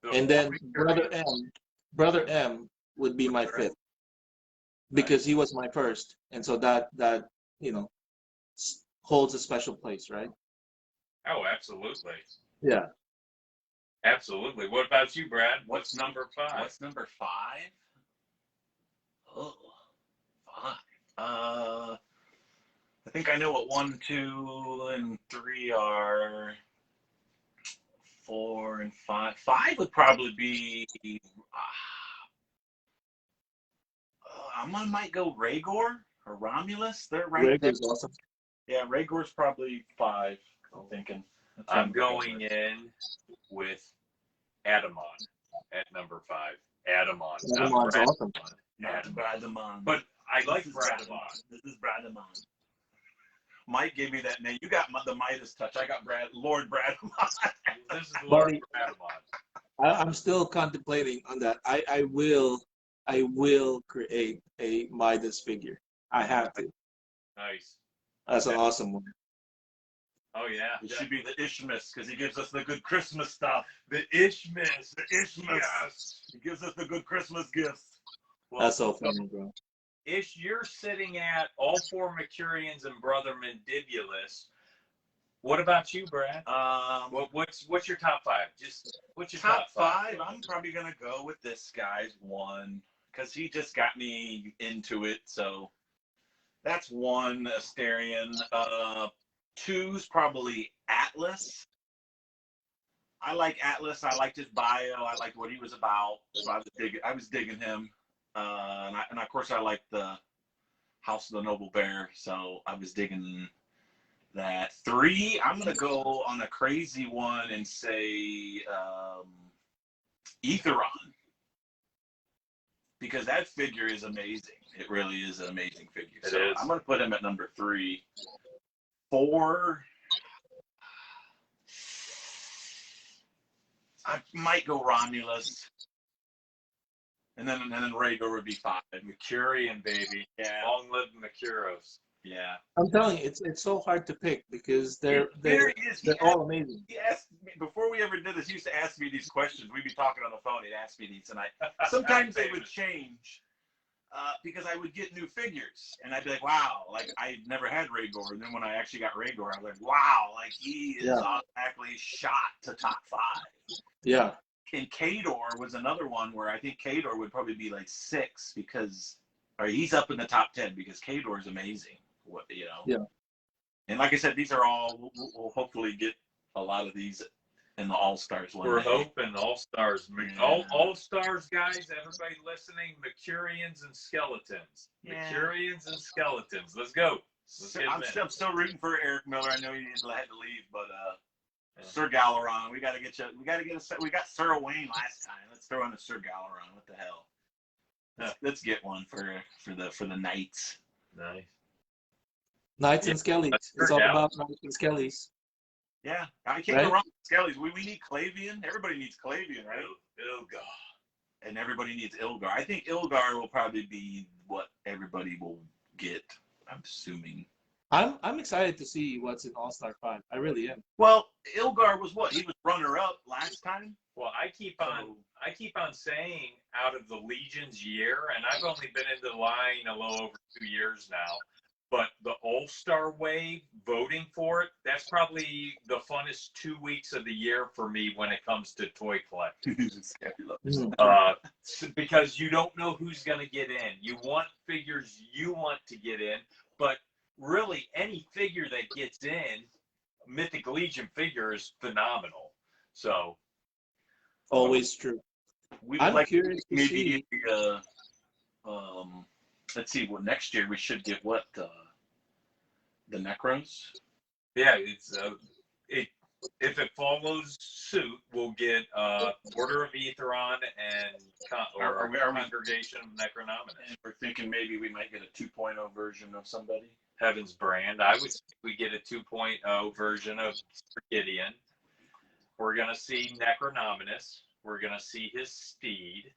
The and 4 then Mercurians. Brother M would be my 5th because he was my first, and so that you know holds a special place, right? Oh, absolutely. Yeah. Absolutely. What about you, Brad? What's number 5? What's number 5? Oh, 5. I think I know what 1, 2, and 3 are. 4 and 5. 5 would probably be. I might go Rhaegar or Romulus. They're right there. Rhaegar's awesome. Yeah, Rhaegar's probably 5. I'm thinking. I'm going in with Adamon at number 5. Adamon. Adamon's awesome. Not Bradamon. But I like This is Bradamon. This is Bradamon. Mike gave me that name. You got the Midas touch. I got Lord Bradamon. This is Lord Buddy. Bradamon. I'm still contemplating on that. I will create a Midas figure. I have to. Nice. That's an awesome one. Oh, yeah. It should be the Ishmas because he gives us the good Christmas stuff. The Ishmas. The Ishmas. Yes. He gives us the good Christmas gifts. Well, That's so funny, bro. Ish, you're sitting at all 4 Mercurians and Brother Mandibulus. What about you, Brad? What's your top 5? Just what's your Top 5? I'm probably gonna go with this guy's 1 because he just got me into it. So that's 1 Asterion. 2's probably Atlas. I like Atlas. I liked his bio. I liked what he was about. So I was digging him. And of course I like the House of the Noble Bear. So I was digging that. 3, I'm gonna go on a crazy one and say Aetheron. Because that figure is amazing. It really is an amazing figure. It is. I'm gonna put him at number 3. 4, I might go Romulus. And then Rhaegar would be 5. Mercurian, baby. Yeah. Long live Mercuros. Yeah. I'm telling you, it's so hard to pick because they're all amazing. He asked me, before we ever did this, he used to ask me these questions. We'd be talking on the phone. He'd ask me these, and sometimes they would change. because I would get new figures, and I'd be like, wow, like I never had Rhaegar, and then when I actually got Rhaegar, I was like, wow, like he is automatically shot to top 5. Yeah. And Kador was another one where I think Kador would probably be like 6 because, or he's up in the top 10 because Kador is amazing. What you know? Yeah. And like I said, these are all we'll hopefully get a lot of these in the All Stars one. We're day. hoping All Stars, All Stars, guys. Everybody listening, Mercurians and Skeletons, Mercurians and Skeletons. Let's go. I'm still rooting for Eric Miller. I know he had to leave, but Sir Galeron, we got to get you. We got Sir Owain last time. Let's throw in a Sir Galeron. What the hell? Let's get one for the Knights. Nice. Knights and Skellies. It's all about Knights and Skellies. Yeah, I can't go wrong with Skellies. We need Clavian. Everybody needs Clavian, right? Ilgar. And everybody needs Ilgar. I think Ilgar will probably be what everybody will get. I'm assuming. I'm excited to see what's in All Star 5. I really am. Well, Ilgar was what? He was runner-up last time. Well, I keep on saying out of the Legion's year, and I've only been in the line a little over 2 years now, but the All-Star wave, voting for it, that's probably the funnest 2 weeks of the year for me when it comes to toy collecting. Because you don't know who's going to get in. You want figures you want to get in, but really any figure that gets in, Mythic Legion figure is phenomenal. So always true. I'm curious to see. Let's see. Well, next year we should get what the Necros. Yeah, it's if it follows suit, we'll get Order of Aetheron and Congregation of Necronomimus. And we're thinking maybe we might get a 2.0 version of somebody. Heaven's Brand. I would say we get a 2.0 version of Gideon. We're gonna see Necronomimus. We're gonna see his steed.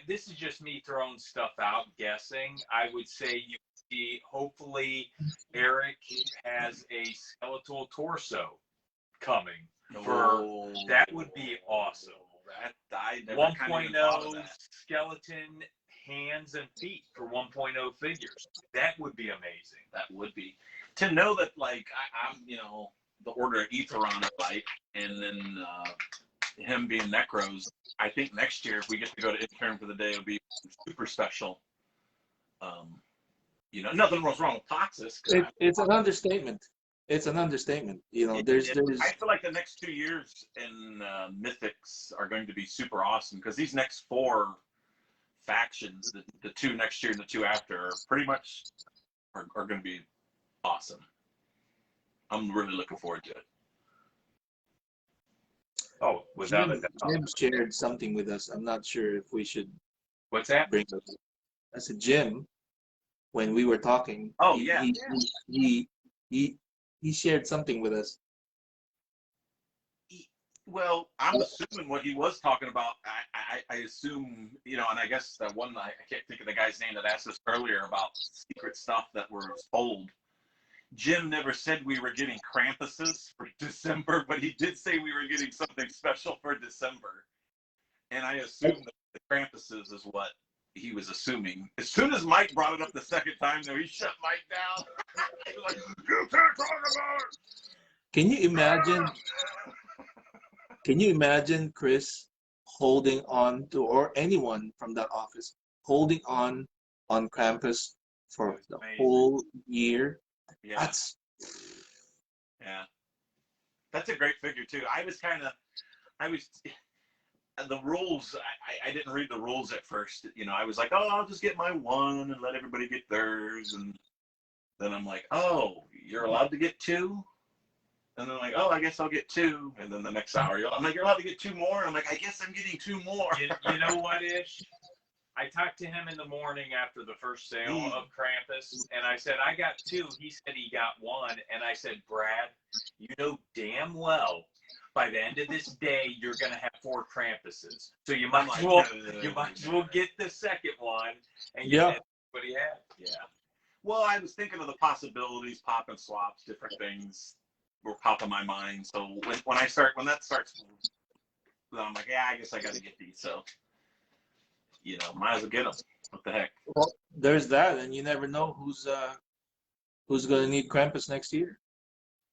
This is just me throwing stuff out, guessing. I would say you see. Hopefully, Eric has a skeletal torso coming. That would be awesome. 1.0 skeleton hands and feet for 1.0 figures. That would be amazing. That would be. To know that, like, I'm, the Order of Aetheron I like, and then him being Necros, I think next year, if we get to go to Intern for the Day, it'll be super special. Nothing was wrong with Toxis. It's an understatement. It's an understatement. There's. I feel like the next 2 years in Mythics are going to be super awesome because these next 4 factions, the 2 next year and the 2 after, are pretty much are going to be awesome. I'm really looking forward to it. Oh, without a doubt. Jim shared something with us. I'm not sure if we should. What's that? Bring up. I said Jim, when we were talking. Oh, He shared something with us. Well, I'm assuming what he was talking about. I assume, and I guess that one, I can't think of the guy's name that asked us earlier about secret stuff that were sold. Jim never said we were getting Krampuses for December, but he did say we were getting something special for December. And I assume that the Krampuses is what he was assuming. As soon as Mike brought it up the second time, though, he shut Mike down. He was like, you can't talk about it. Can you imagine Chris holding on to, or anyone from that office, holding on Krampus for the whole year? Yeah. That's a great figure too. The rules, I didn't read the rules at first. I was like, I'll just get my one and let everybody get theirs. And then I'm like, oh, you're allowed to get 2? And then I'm like, oh, I guess I'll get 2. And then the next hour, I'm like, you're allowed to get 2 more? I'm like, I guess I'm getting 2 more. You know what, Ish? I talked to him in the morning after the first sale of Krampus, and I said, I got 2. He said he got 1. And I said, Brad, you know damn well by the end of this day, you're going to have 4 Krampuses. So you might as well get the second one and get what he had. Yeah. Well, I was thinking of the possibilities, pop and swaps, different things were popping my mind. So when that starts, then I'm like, yeah, I guess I got to get these. So you know, might as well get them. What the heck? Well, there's that, and you never know who's going to need Krampus next year.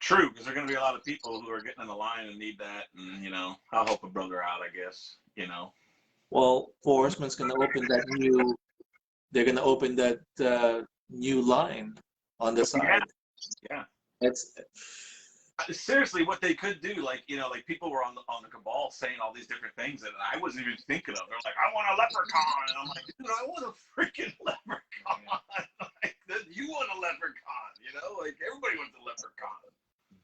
True, because there are going to be a lot of people who are getting in the line and need that, and you know, I'll help a brother out, I guess. You know. Well, Four Horsemen's going to open that new. They're going to open that new line on the side. Yeah. It's Seriously, what they could do, like, you know, like people were on the cabal saying all these different things that I wasn't even thinking of. They're like, I want a leprechaun, and I'm like, dude, I want a freaking leprechaun. Like, you want a leprechaun, you know? Like, everybody wants a leprechaun.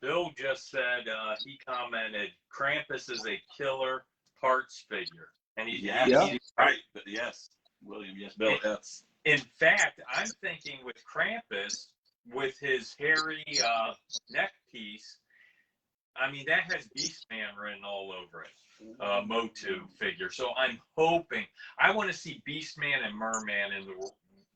Bill just said, he commented, Krampus is a killer parts figure. And he's Right. But yes, William, yes, Bill, yes. In fact, I'm thinking with Krampus, with his hairy neck piece, I mean, that has Beastman written all over it, Motu figure. So I'm hoping, I want to see Beastman and Merman in the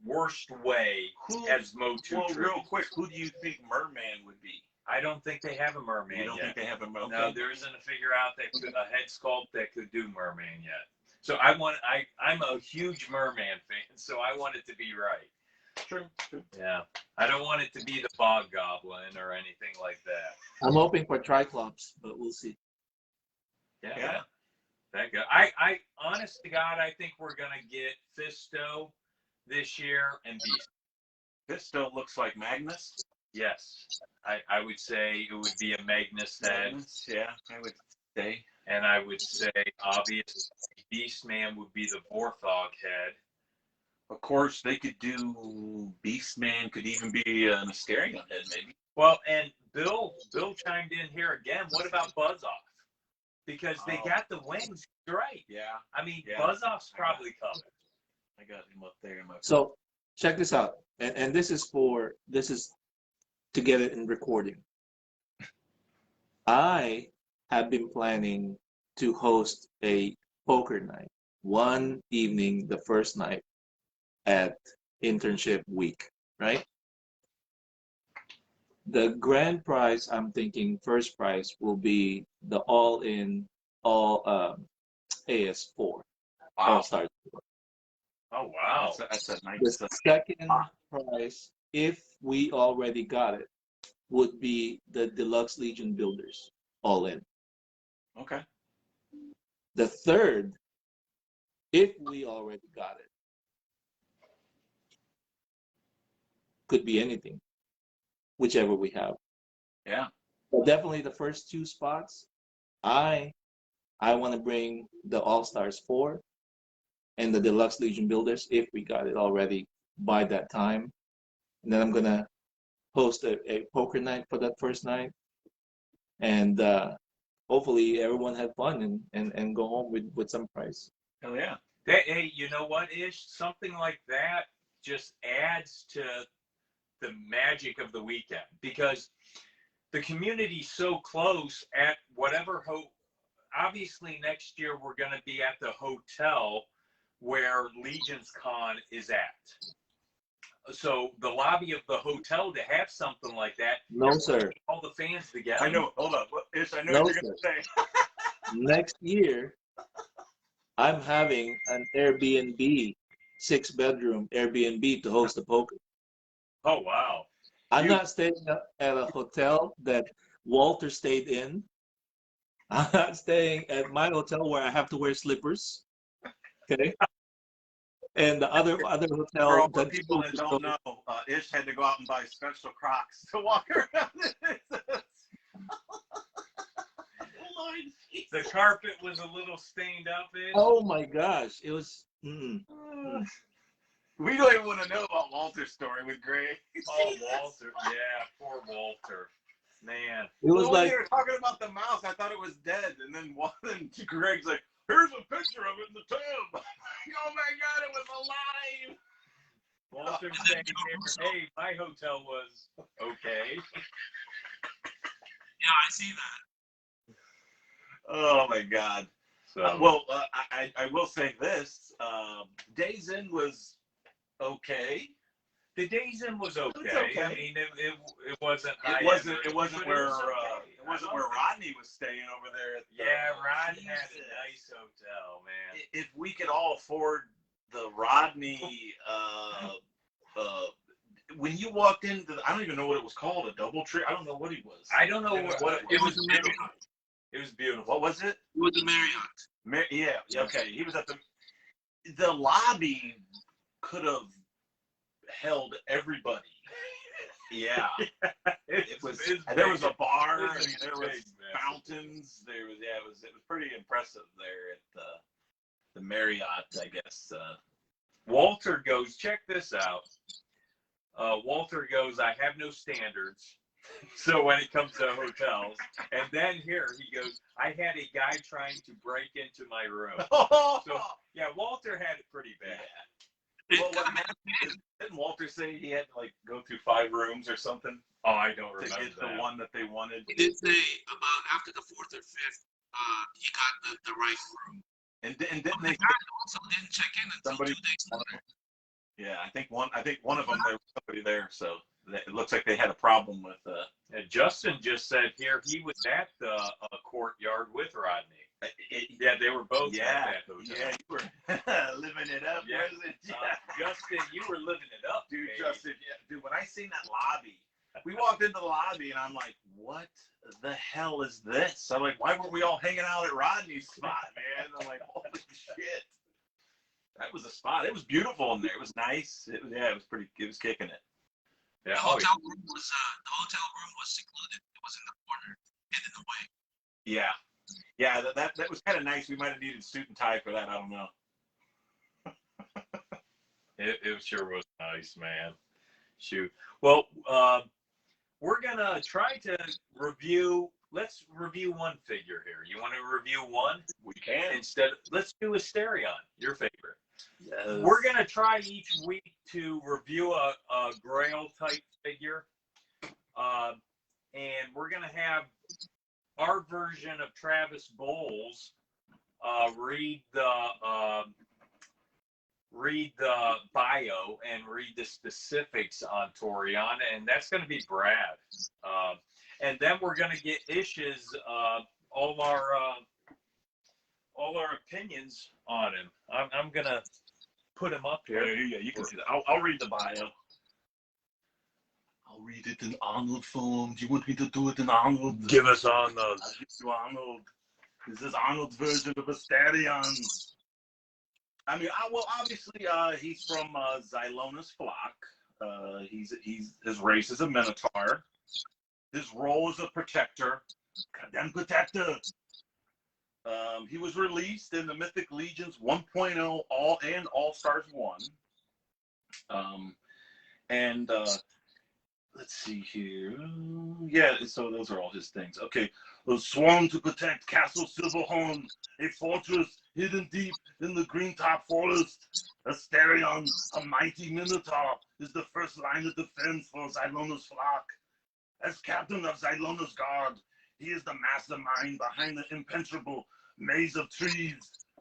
worst way as Motu. Well, real quick, who do you think Merman would be? I don't think they have a Merman yet. You don't think they have a Merman? No, there isn't a figure out that could, a head sculpt that could do Merman yet. So I'm a huge Merman fan, so I want it to be right. True. Yeah. I don't want it to be the Bog Goblin or anything like that. I'm hoping for Triclops, but we'll see. Yeah. That guy. I honest to God, I think we're gonna get Fisto this year and Beast. Fisto looks like Magnus. Yes. I would say it would be a Magnus head. Yeah, I would say. And I would say obviously Beastman would be the Vorthog head. Of course, they could do Beastman. Could even be an Asterion head, maybe. Well, and Bill chimed in here again. What about Buzz-Off? Because they got the wings right. Yeah. I mean, Buzz-Off's probably coming. I got him up there in my. So check this out, and this is to get it in recording. I have been planning to host a poker night one evening, the first night at internship week, right? The grand prize, I'm thinking first prize will be the all-in, AS4, All-Star. Oh, wow. That's a nice. The second prize, if we already got it, would be the Deluxe Legion Builders, all in. Okay. The third, if we already got it, could be anything, whichever we have. Yeah. But definitely the first two spots, I want to bring the All-Stars 4 and the Deluxe Legion Builders if we got it already by that time. And then I'm going to host a poker night for that first night. And hopefully everyone had fun and go home with some prize. Hell yeah. Hey, you know what, Ish? Something like that just adds to the magic of the weekend because the community's so close at whatever obviously next year we're going to be at the hotel where Legion's Con is at. So the lobby of the hotel to have something like that. No, sir. All the fans together. I know. Hold up. I know No, what you're going to say. Next year, I'm having an Airbnb, 6-bedroom Airbnb to host a poker. Oh, wow. I'm not staying at a hotel that Walter stayed in. I'm not staying at my hotel where I have to wear slippers. Okay. And the other hotel. For all the people that don't know, Ish had to go out and buy special Crocs to walk around in. The carpet was a little stained up. Oh my gosh, it was. We don't even want to know about Walter's story with Gray. Oh, Walter. Yeah, poor Walter. Man. It was when like you were talking about the mouse, I thought it was dead, and then Greg's like, "Here's a picture of it in the tub." Oh my God, it was alive. Walter saying, "Hey, my hotel was okay." Yeah, I see that. Oh my God. So I will say this: Days In was okay. the Days In was okay. Okay. I mean, it wasn't. It wasn't where Rodney was staying over there. Yeah, Rod had a nice hotel, man. If we could all afford the Rodney. When you walked into, I don't even know what it was called, a double tree. I don't know what he was. I don't know what it was. beautiful. It was beautiful. What was it? It was the Marriott. Yeah. Okay. He was at the lobby. Could have held everybody. Yeah. It was. There was a bar. I mean, there was fountains. There was. Yeah. It was pretty impressive there at the Marriott, I guess. Walter goes, check this out. Walter goes, I have no standards. So when it comes to hotels, and then here he goes, I had a guy trying to break into my room. So yeah, Walter had it pretty bad. Well, what happened is, didn't Walter say he had to like go through 5 rooms or something? Oh, I don't To remember get that. the one that they wanted. He did say about after the 4th or 5th, he got the right room. And didn't they? The guy also didn't check in until Somebody- 2 days later. Yeah, I think one of them, there was somebody there, so it looks like they had a problem with. And Justin just said here he was at the courtyard with Rodney. Yeah, they were both at that hotel. Yeah, you were living it up, Yeah. wasn't you? Justin, you were living it up, Dude, baby. Justin, yeah, dude, when I seen that lobby, we walked into the lobby and I'm like, what the hell is this? I'm like, why weren't we all hanging out at Rodney's spot, man? I'm like, holy shit. That was a spot. It was beautiful in there. It was nice. It was kicking it. Yeah, The hotel room was secluded. It was in the corner, hidden away. Yeah. Yeah, that was kind of nice. We might have needed suit and tie for that. I don't know. It sure was nice, man. Shoot. Well, we're gonna try to review. Let's review one figure here. You want to review one? We can. Let's do Asterion, your favorite. Yes. We're gonna try each week to review a Grail type figure, and we're gonna have our version of Travis Bowles read the bio and read the specifics on Torian, and that's going to be Brad. And then we're going to get Ish's all our opinions on him. I'm going to put him up here. Yeah, you can see that. I'll read the bio. I'll read it in Arnold form. Do you want me to do it in Arnold? Give us Arnold. I'll give you Arnold. This is Arnold's version of Asterion. I mean, obviously, he's from Zylona's flock. His race is a Minotaur. His role is a protector. Goddamn protector. He was released in the Mythic Legions 1.0 All-Stars 1. Let's see here. Yeah, so those are all his things. Okay. Sworn to protect Castle Silverhorn, a fortress hidden deep in the Greentop Forest. Asterion, a mighty Minotaur, is the first line of defense for Zylona's flock. As captain of Zylona's guard, he is the mastermind behind the impenetrable maze of trees,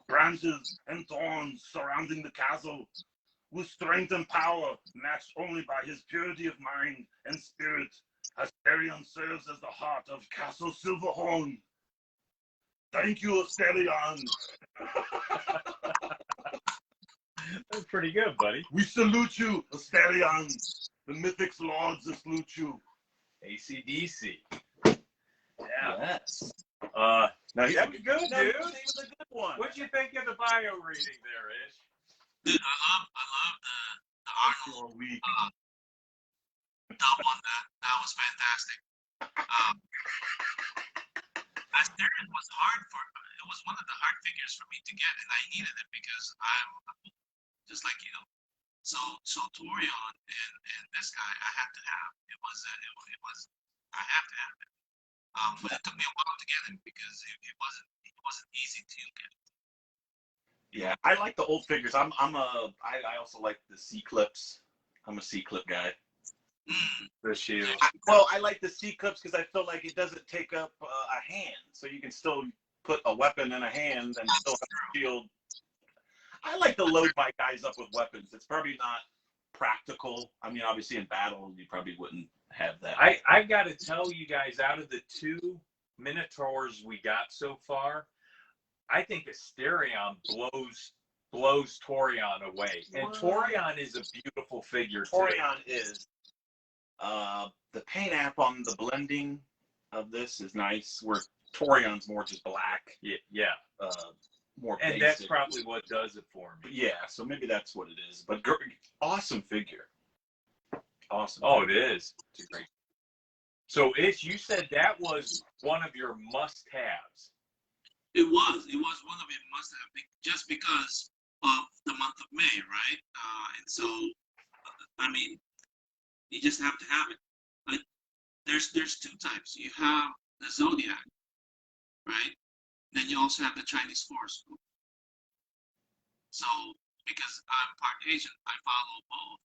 branches, and thorns surrounding the castle. With strength and power matched only by his purity of mind and spirit, Asterion serves as the heart of Castle Silverhorn. Thank you, Asterion. That's pretty good, buddy. We salute you, Asterion. The Mythic's lords salute you. AC/DC. Yeah. Yes. Now That was good, dude. He was a good one. What'd you think of the bio reading there, Ish? Dude, I love the Arnold Week. dub on that. That was fantastic. Asterion was it was one of the hard figures for me to get, and I needed it because I'm just like you. So Torion and this guy I had to have. It was I have to have it. But it took me a while to get him because it wasn't easy to get. Yeah, I like the old figures. I also like the C-clips. I'm a C-clip guy. The shield. Well, I like the C-clips because I feel like it doesn't take up a hand, so you can still put a weapon in a hand and still have a shield. I like to load my guys up with weapons. It's probably not practical. I mean, obviously in battle, you probably wouldn't have that. I got to tell you guys, out of the 2 Minotaurs we got so far, I think Asterion blows Torion away. And What? Torion is a beautiful figure too. Torion is. The paint app on the blending of this is nice. Where Torion's more just black. Yeah. More And basic. that's probably what does it for me. Yeah, so maybe that's what it is. But awesome figure. Awesome. Oh, figure. it is. It's a great. So, Ish, you said that was one of your must-haves. It was one of your must-have just because of the month of May, right? And so, I mean, you just have to have it. Like, there's two types. You have the zodiac, right? Then you also have the Chinese horoscope. So, because I'm part Asian, I follow both.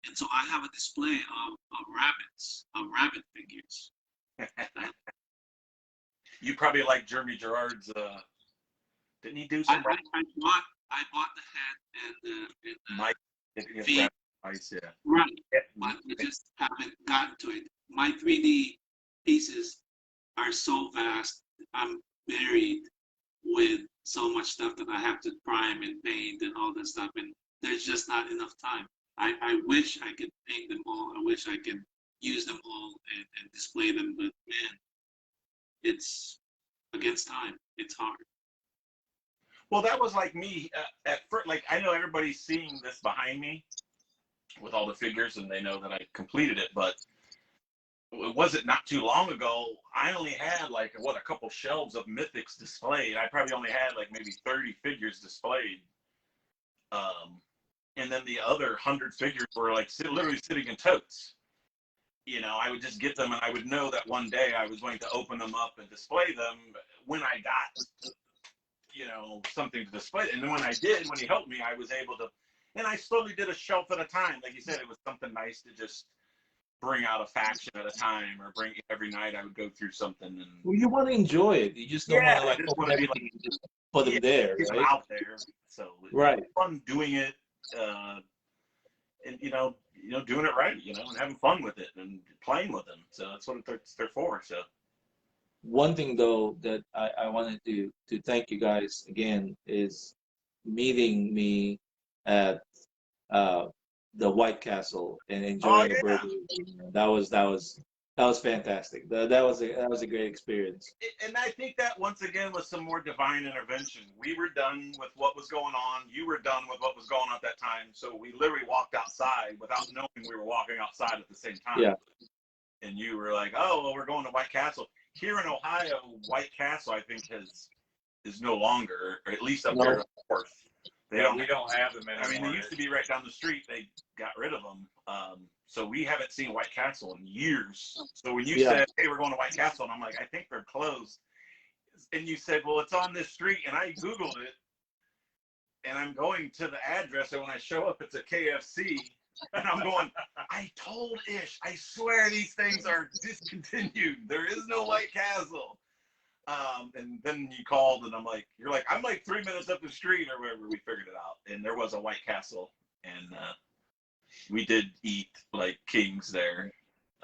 And so I have a display of rabbits, of rabbit figures. You probably like Jeremy Gerard's. Didn't he do I some? bought the head and the Mike. feet. Mice, yeah. Right, but I just haven't gotten to it. My 3D pieces are so vast. I'm buried with so much stuff that I have to prime and paint and all that stuff, and there's just not enough time. I wish I could paint them all. I wish I could use them all and display them, but man, it's against time. It's hard. Well, that was like me at first. Like, I know everybody's seeing this behind me with all the figures, and they know that I completed it. But it wasn't not too long ago. I only had like a couple shelves of Mythics displayed. I probably only had like maybe 30 figures displayed. And then the other 100 figures were like literally sitting in totes. You know, I would just get them, and I would know that one day I was going to open them up and display them when I got, you know, something to display. And then when I did, when he helped me, I was able to, and I slowly did a shelf at a time. Like you said, it was something nice to just bring out a faction at a time, or bring every night I would go through something. And Well, you want to enjoy it. You just don't yeah, want to like open everything and just put them there, get them right? out there. So Right. it's fun doing it, and you know, doing it right, you know, and having fun with it and playing with them. So that's what they're for. So One thing though that I wanted to thank you guys again is meeting me at the White Castle and enjoying a burger. That was fantastic. That was a great experience. And I think that once again was some more divine intervention. We were done with what was going on. You were done with what was going on at that time. So we literally walked outside without knowing we were walking outside at the same time. Yeah. And you were like, "Oh, well, we're going to White Castle." Here in Ohio, White Castle, I think, is no longer, or at least up there in the north. We don't have them anymore. I mean, they used to be right down the street. They got rid of them. So we haven't seen White Castle in years. So when you said, "Hey, we're going to White Castle," and I'm like, "I think they're closed," and you said, "Well, it's on this street," and I Googled it, and I'm going to the address, and when I show up, it's a KFC, and I'm going, "I told Ish, I swear these things are discontinued. There is no White Castle." And then you called, and you're like, "I'm like 3 minutes up the street," or whatever. We figured it out, and there was a White Castle, and we did eat like kings there.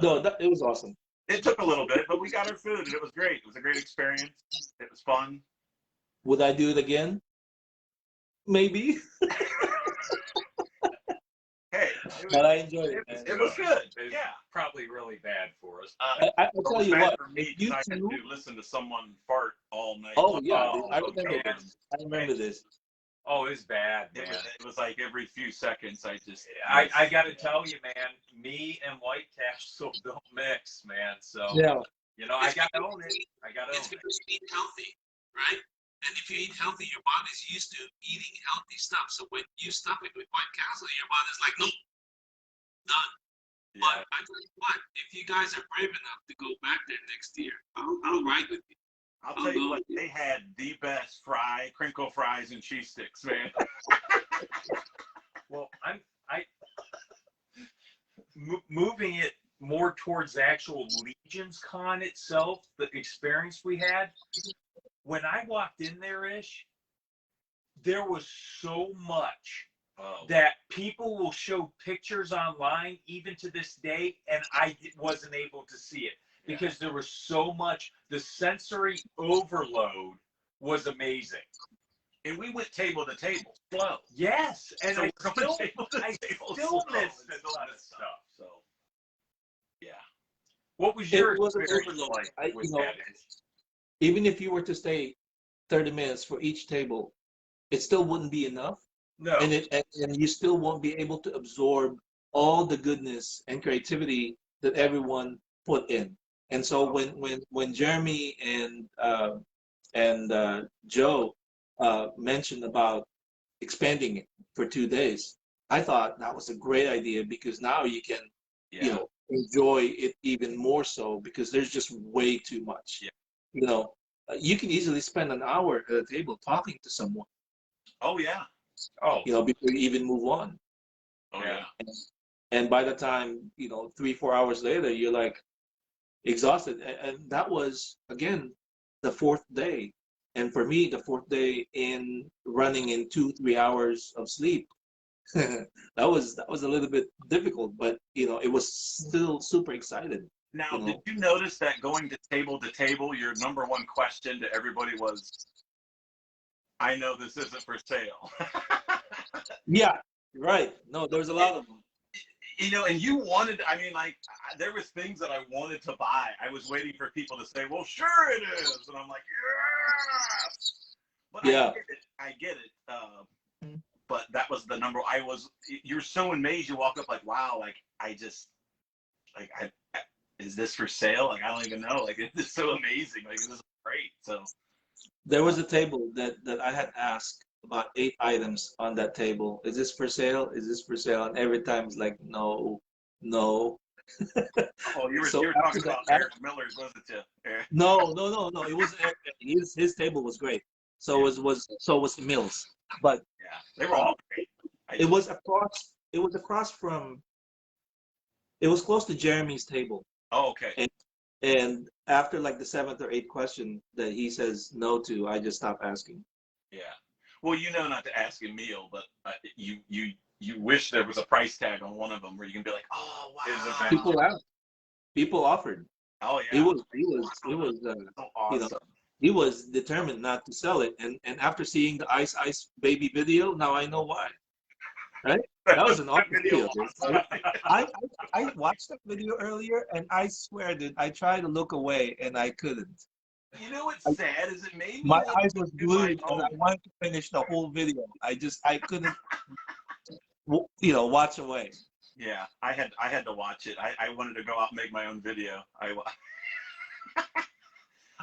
No, it was awesome. It took a little bit, but we got our food, and it was great. It was a great experience. It was fun. Would I do it again? Maybe. Hey, But I enjoyed it. it was good. It's Yeah. probably really bad for us. I'll tell you what. For me, You I had two. to listen to someone fart all night. Oh yeah, Oh, I remember man. this. I remember this. Oh, it's bad, man. It was like every few seconds, I got to tell you, man, me and White Castle don't mix, man. So, Yeah. you know, I got to own it. I got to It's own it. because you eat healthy, right? And if you eat healthy, your body's used to eating healthy stuff. So when you stuff it with White Castle, your body's like, nope, done. Yeah. But I tell you what, if you guys are brave enough to go back there next year, I'll ride with you. I'll tell you what, they had the best crinkle fries and cheese sticks, man. Well, moving it more towards the actual Legions Con itself, the experience we had. When I walked in there, Ish, there was so much that people will show pictures online, even to this day, and I wasn't able to see it because there was so much. The sensory overload was amazing. And we went table to table, slow. Yes, and So I we're going still, table to I table still slow missed and a lot of stuff. So, yeah. What was It your was an experience overload. like with that? Even if you were to stay 30 minutes for each table, it still wouldn't be enough. No. And you still won't be able to absorb all the goodness and creativity that everyone put in. And so when Jeremy and Joe mentioned about expanding it for 2 days, I thought that was a great idea because now you can, Yeah. enjoy it even more so because there's just way too much. Yeah. You can easily spend an hour at a table talking to someone, Oh, yeah. Oh, before you even move on. Oh, Yeah. yeah. And by the time, 3-4 hours later, you're like exhausted. And that was, again, the fourth day. And for me, the fourth day in running in 2-3 hours of sleep, that was a little bit difficult, but it was still super excited. Now, did you notice that going to table, your number one question to everybody was, I know this isn't for sale. Yeah, right. No, there was a lot of them. And you wanted, there was things that I wanted to buy. I was waiting for people to say, well, sure it is. And I'm like, yes. But Yeah. I get it. But that was the number. You're so amazed. You walk up like, wow, is this for sale? Like, I don't even know. Like, it's so amazing. Like, this is great. So There was a table that I had asked about 8 items on that table. Is this for sale? Is this for sale? And every time it's like, no, no. oh, you were So talking after about that- Eric Miller's, wasn't you? No. It wasn't. His table was great. So was Mills, but Yeah, they were all great. it was across. It was across from. It was close to Jeremy's table. Oh, okay. And after like the 7th or 8th question that he says no to, I just stopped asking. Yeah. Well, not to ask a meal, but you wish there was a price tag on one of them where you can be like, oh wow. People asked. People offered. Oh yeah. He was so awesome. He was determined not to sell it. And after seeing the Ice Ice Baby video, now I know why. Right? That was an awesome video. I watched that video earlier, and I swear, dude, I tried to look away, and I couldn't. You know what's sad is it made me My want eyes to was do my glued, and I own. wanted to finish the whole video. I couldn't, watch away. Yeah, I had to watch it. I wanted to go out and make my own video.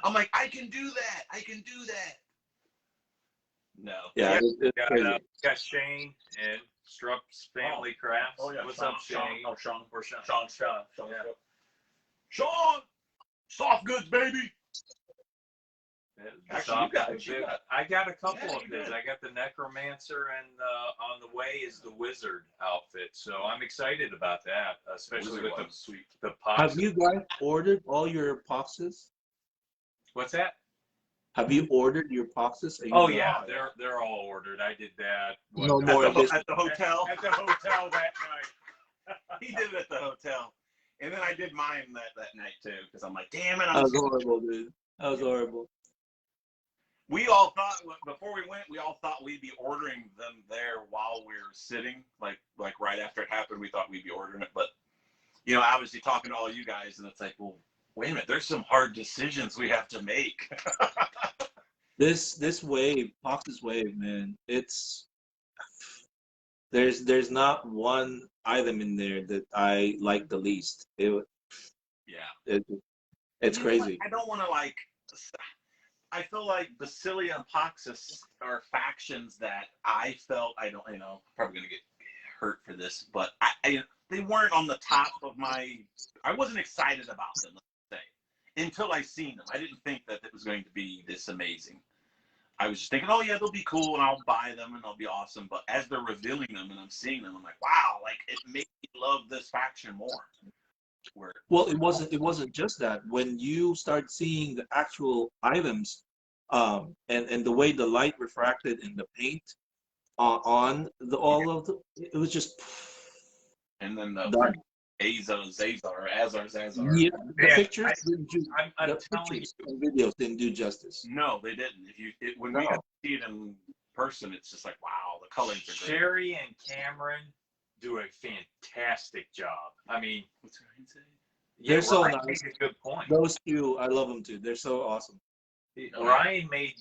I'm like, I can do that. I can do that. No. Yeah, it's crazy. got Shane and Strupp's Family Crafts. Oh yeah. What's Sean, up, Shane? Sean. We're Sean. Sean. Yeah. Sean, soft goods, baby. Actually, I got a couple Yeah, of you these. did. I got the Necromancer, and on the way is the Wizard outfit. So I'm excited about that, especially with the pops. Have you guys ordered all your boxes? What's that? Have you ordered your boxes? Oh yeah, they're all ordered. I did that. No more at edition. the hotel. At the hotel that night. He did it at the hotel, and then I did mine that night too because I'm like, damn it. That was horrible, dude. That was horrible. We all thought before we went, we'd be ordering them there while we were sitting, like right after it happened. We thought we'd be ordering it, but obviously talking to all you guys, and it's like, well, wait a minute, there's some hard decisions we have to make. This wave, Fox's wave, man. There's not one item in there that I like the least. It's crazy. I don't want to I feel like Basilia and Poxus are factions that I felt probably gonna get hurt for this, but they weren't on the top of my. I wasn't excited about them, let's say, until I seen them. I didn't think that it was going to be this amazing. I was just thinking, oh yeah, they'll be cool, and I'll buy them, and they'll be awesome. But as they're revealing them, and I'm seeing them, I'm like, wow, like it made me love this faction more. Well, it wasn't just that. When you start seeing the actual items, and the way the light refracted in the paint on it was just. And then the done. Azar. Yeah, the Man, pictures didn't do. I'm The telling pictures and videos didn't do justice. No, they didn't. When we got to see it in person, it's just like, wow, the colors are great. Sherry and Cameron do a fantastic job. I mean, What's Ryan say? yeah, They're so Ryan nice. made a good point. Those two, I love them too. They're so awesome. Ryan made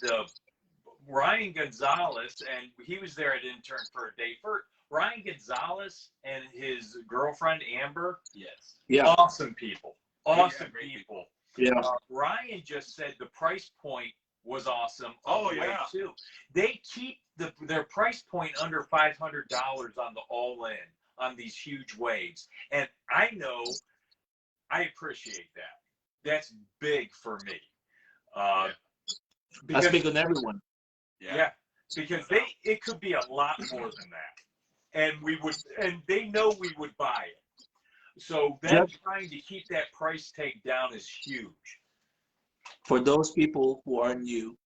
Ryan Gonzalez, and he was there at intern for a day. For Ryan Gonzalez and his girlfriend Amber, Yes. Yeah, awesome people, awesome great people. yeah. Ryan just said the price point was awesome. Oh, on the way yeah. too. They keep their price point under $500 on the all-in on these huge waves, and I know I appreciate that. That's big for me. That's Because big on everyone. yeah, because it could be a lot more than that, and they know we would buy it. So them trying to keep that price tag down is huge. For those people who are new,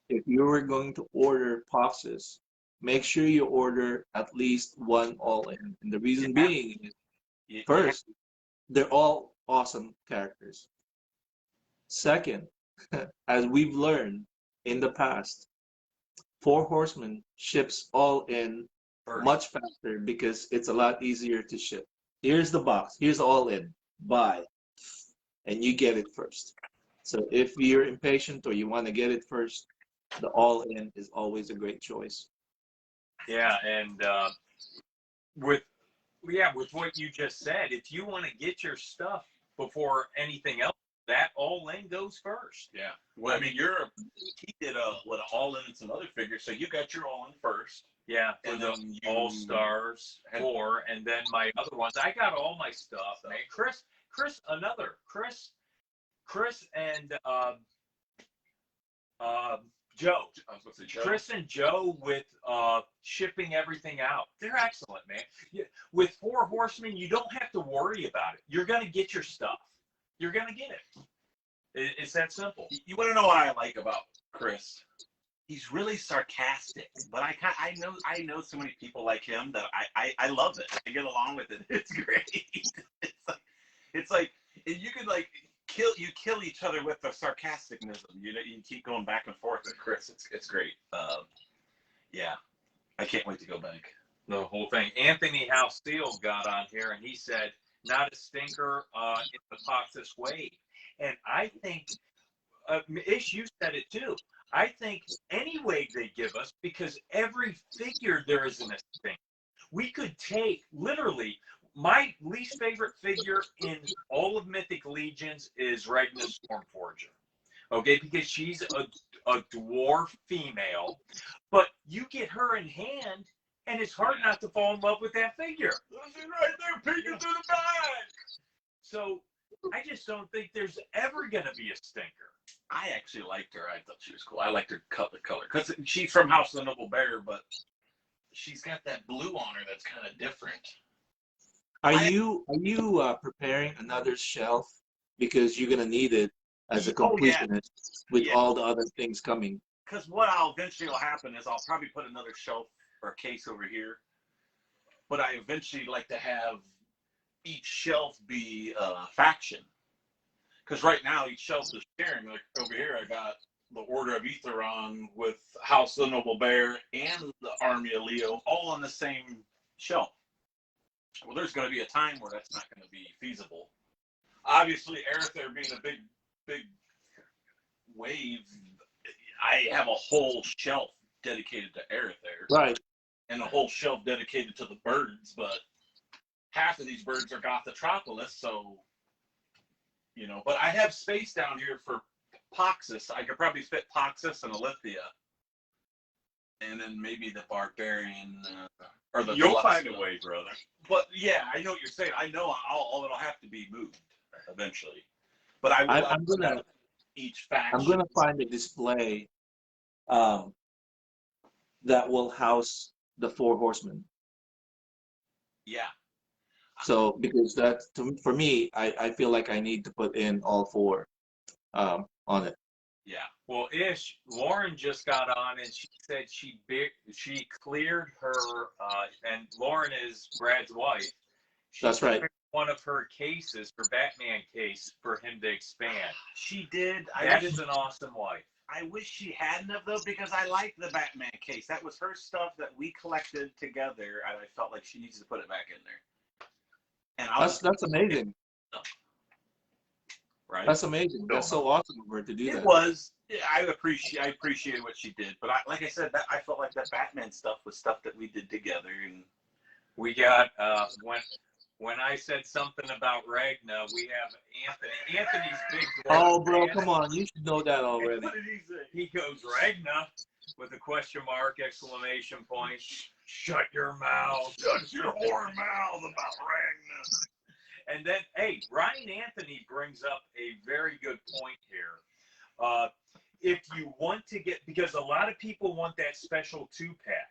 if you were going to order boxes, make sure you order at least one all-in. And the reason being is, first, they're all awesome characters. Second, as we've learned in the past, Four Horsemen ships all in much faster because it's a lot easier to ship. Here's the box. Here's all in. Buy. And you get it first. So if you're impatient or you want to get it first, the all in is always a great choice. Yeah, and with what you just said, if you want to get your stuff before anything else, that all in goes first. Yeah. Well, I mean, he did an all in and some other figures, so you got your all in first. Yeah, And for the then All Stars 4, and then my other ones. I got all my stuff, man. Chris, and Joe. I was going to say Joe. Chris and Joe with shipping everything out. They're excellent, man. With Four Horsemen, you don't have to worry about it. You're gonna get your stuff. You're gonna get it. It's that simple. You want to know what I like about Chris? He's really sarcastic, but I know so many people like him that I love it. I get along with it. It's great. It's like you could like kill each other with the sarcasticness. You keep going back and forth with Chris. It's great. Yeah, I can't wait to go back. The whole thing. Anthony House Steele got on here and he said, "Not a stinker in the Fox's wave," and I think Ish, you said it too. I think any wave they give us, because every figure there is an instinct. We could take, literally, my least favorite figure in all of Mythic Legions is Ragnar Stormforger. Okay, because she's a dwarf female, but you get her in hand, and it's hard not to fall in love with that figure. She's right there, peeking through the back. So I just don't think there's ever going to be a stinker. I actually liked her. I thought she was cool. I liked her color because she's from House of the Noble Bear, but she's got that blue on her that's kind of different. Are you preparing another shelf because you're gonna need it as a completionist with all the other things coming? Because what I'll eventually will happen is I'll probably put another shelf or case over here, but I eventually like to have each shelf be a faction. Because right now each shelf is sharing. Like over here, I got the Order of Aetheron with House of the Noble Bear and the Army of Leo all on the same shelf. Well, there's going to be a time where that's not going to be feasible. Obviously, Aether being a big wave, I have a whole shelf dedicated to Aether. Right. And a whole shelf dedicated to the birds, but half of these birds are Gothotropolis, so but I have space down here for Poxus. I could probably fit Poxus and Alithia. And then maybe the Barbarian or the You'll find a way, brother. But yeah, I know what you're saying. I know it'll have to be moved eventually. But I'm gonna each faction. I'm gonna find a display that will house the Four Horsemen. Yeah. So because for me, I feel like I need to put in all four on it. Yeah. Well, Lauren just got on and she said she cleared her, and Lauren is Brad's wife. That's right. One of her cases, her Batman case, for him to expand. She did. That is an awesome wife. I wish she hadn't have though, because I like the Batman case. That was her stuff that we collected together, and I felt like she needs to put it back in there. And That's amazing. Right? That's amazing. That's so awesome of her to do that. It was. I appreciated what she did, but like I said, I felt like that Batman stuff was stuff that we did together, and We got when I said something about Ragna, we have Anthony. Anthony's big. Oh, bro, fan. come on. You should know that already. what did he say? He goes Ragna with a question mark, exclamation point. Shut your mouth. Shut your whore mouth about Ragnar. And then, hey, Ryan Anthony brings up a very good point here. If you want to get, because a lot of people want that special 2-pack.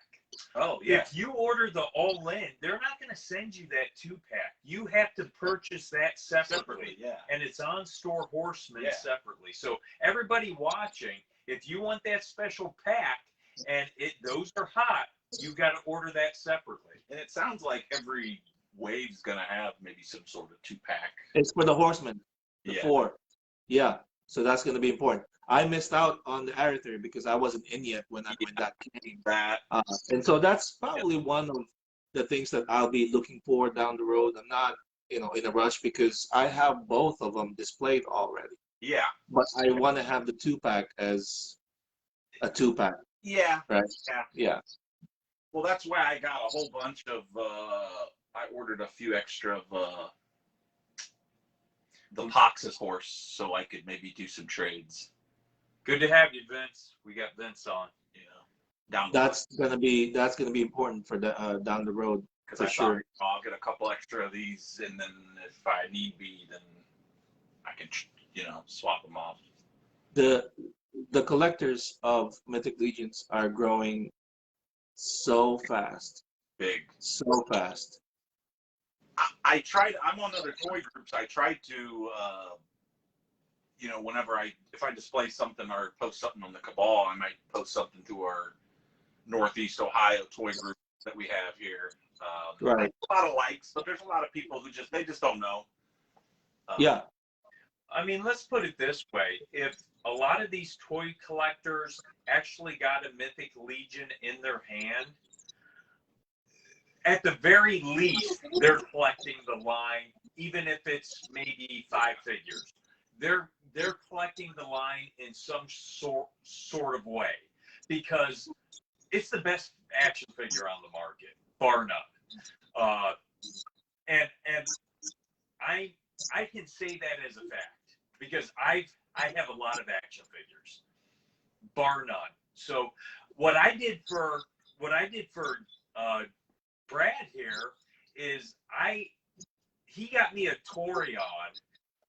Oh, yeah. If you order the all-in, they're not going to send you that 2-pack. You have to purchase that separately. Yeah. And it's on Store Horseman Yeah. separately. So everybody watching, if you want that special pack and those are hot, you got to order that separately. And it sounds like every wave's going to have maybe some sort of 2-pack. It's for the Horsemen, the Yeah. 4. Yeah, so that's going to be important. I missed out on the Arether because I wasn't in yet when that came. That. And so that's probably one of the things that I'll be looking for down the road. I'm not, in a rush because I have both of them displayed already. Yeah. But I want to have the 2-pack as a 2-pack. Yeah. Right. Yeah. Yeah. Well, that's why I got a whole bunch of, I ordered a few extra of the Pox's horse so I could maybe do some trades. Good to have you, Vince. We got Vince on. Down That's gonna be important for the down the road because for I sure. thought I'll get a couple extra of these, and then if I need be, then I can swap them off. The collectors of Mythic Legions are growing so fast, Big. so fast. I tried. I'm on other toy groups. I tried to, whenever if I display something or post something on the Cabal, I might post something to our Northeast Ohio toy group that we have here. Right. A lot of likes, but there's a lot of people who just don't know. Yeah. I mean, let's put it this way. If a lot of these toy collectors actually got a Mythic Legion in their hand, at the very least, they're collecting the line, even if it's maybe 5 figures. They're collecting the line in some sort of way because it's the best action figure on the market, bar none. And I can say that as a fact because I have a lot of action figures, bar none. So what I did for Brad here is he got me a Torion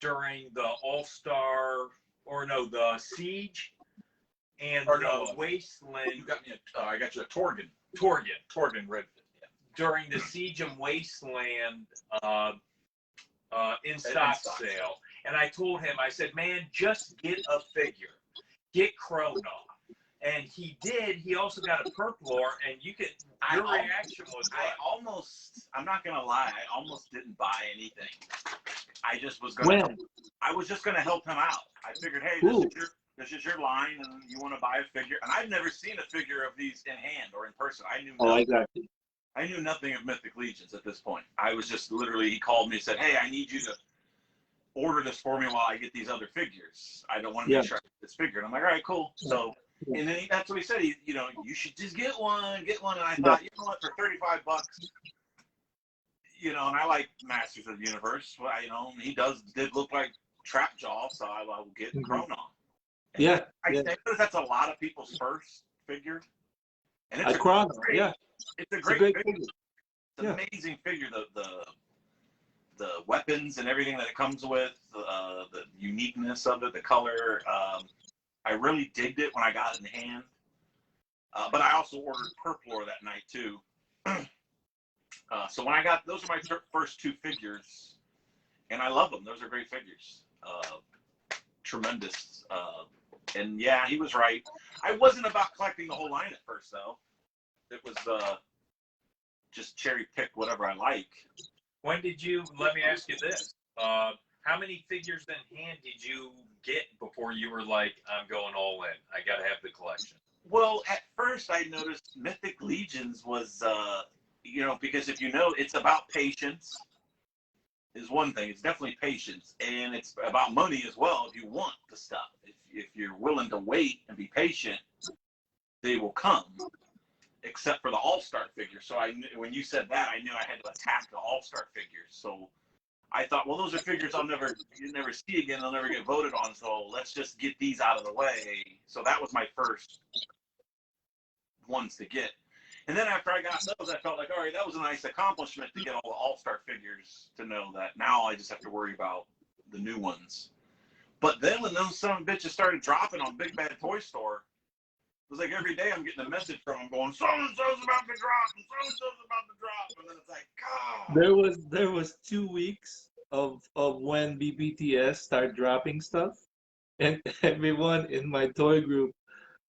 during the All-Star the Siege and the Wasteland. You got me I got you a Torgan. Torgan Redfin. Yeah. During the Siege and Wasteland in stock sale. And I told him, I said, man, just get a figure. Get Kronoff. And he did. He also got a Perplor, and your reaction was what? I'm not going to lie, I almost didn't buy anything. I just was going to. I was just going to help him out. I figured, hey, this is your line, and you want to buy a figure. And I've never seen a figure of these in hand or in person. I knew nothing. Exactly. I knew nothing of Mythic Legions at this point. I was just literally, he called me and said, hey, I need you to order this for me while I get these other figures. I don't want to make sure I get this figure. And I'm like, all right, cool. So, and then that's what he said. You should just get one. And I thought, you know what, for $35, and I like Masters of the Universe. Well, he did look like Trapjaw, so I will get Kronoff. Yeah. I think that's a lot of people's first figure. And it's It's a great figure. It's an amazing figure. The weapons and everything that it comes with, the uniqueness of it, the color. I really digged it when I got it in hand. But I also ordered Perplor that night too. So when I got, those are my first 2 figures, and I love them. Those are great figures. Tremendous. And yeah, he was right. I wasn't about collecting the whole line at first though. It was just cherry pick whatever I like. When did you, let me ask you this, how how many figures in hand did you get before you were like, I'm going all in? I got to have the collection. Well, at first I noticed Mythic Legions was, because if you know, it's about patience is one thing. It's definitely patience, and it's about money as well. If you want the stuff, if you're willing to wait and be patient, they will come. Except for the All-Star figures. So when you said that, I knew I had to attack the All-Star figures. So I thought, well, those are figures you never see again. They'll never get voted on. So let's just get these out of the way. So that was my first ones to get. And then after I got those, I felt like, all right, that was a nice accomplishment to get all the All-Star figures, to know that now I just have to worry about the new ones. But then when those son of bitches started dropping on Big Bad Toy Store, it was like every day I'm getting a message from them going, so-and-so's about to drop, and so-and-so's about to drop. And then it's like, God. There was 2 weeks of when BBTS started dropping stuff, and everyone in my toy group,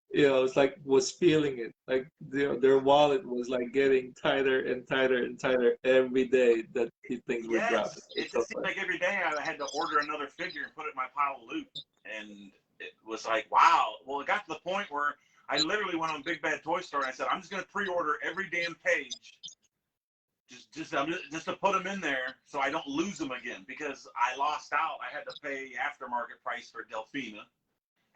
it's like was feeling it. Like their wallet was like getting tighter and tighter and tighter every day that these things were dropping. Yes, it just seemed like every day I had to order another figure and put it in my pile of loot. And it was like, wow. Well, it got to the point where I literally went on Big Bad Toy Store and I said, I'm just going to pre-order every damn page just to put them in there so I don't lose them again, because I lost out. I had to pay aftermarket price for Delphina.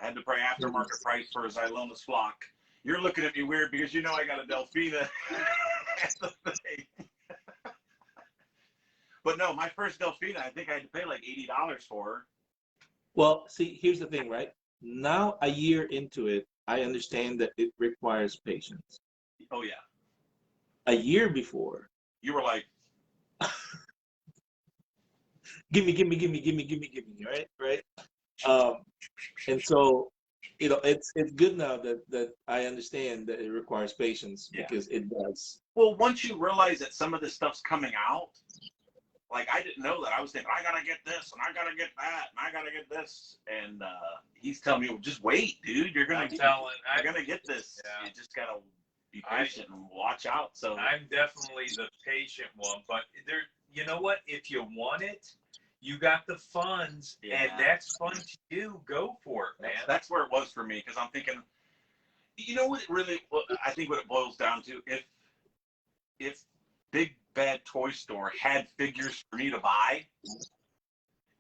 I had to pay aftermarket price for Xylona's Flock. You're looking at me weird because you know I got a Delphina at the thing. But no, my first Delphina, I think I had to pay like $80 for her. Well, see, here's the thing, right? Now, a year into it, I understand that it requires patience. Oh, yeah. A year before, You were like, give me, right? And so, it's good now that I understand that it requires patience, because it does. well, once you realize that some of this stuff's coming out, like I didn't know that. I was thinking, I gotta get this, and I gotta get that, and I gotta get this. And he's telling me, well, just wait, dude. You're gonna get this. Yeah. You just gotta be patient and watch out. So I'm definitely the patient one, but you know what? If you want it, you got the funds, and that's fun to do. Go for it, man. That's where it was for me, because I'm thinking, you know what? I think what it boils down to, if Big Bad Toy Store had figures for me to buy,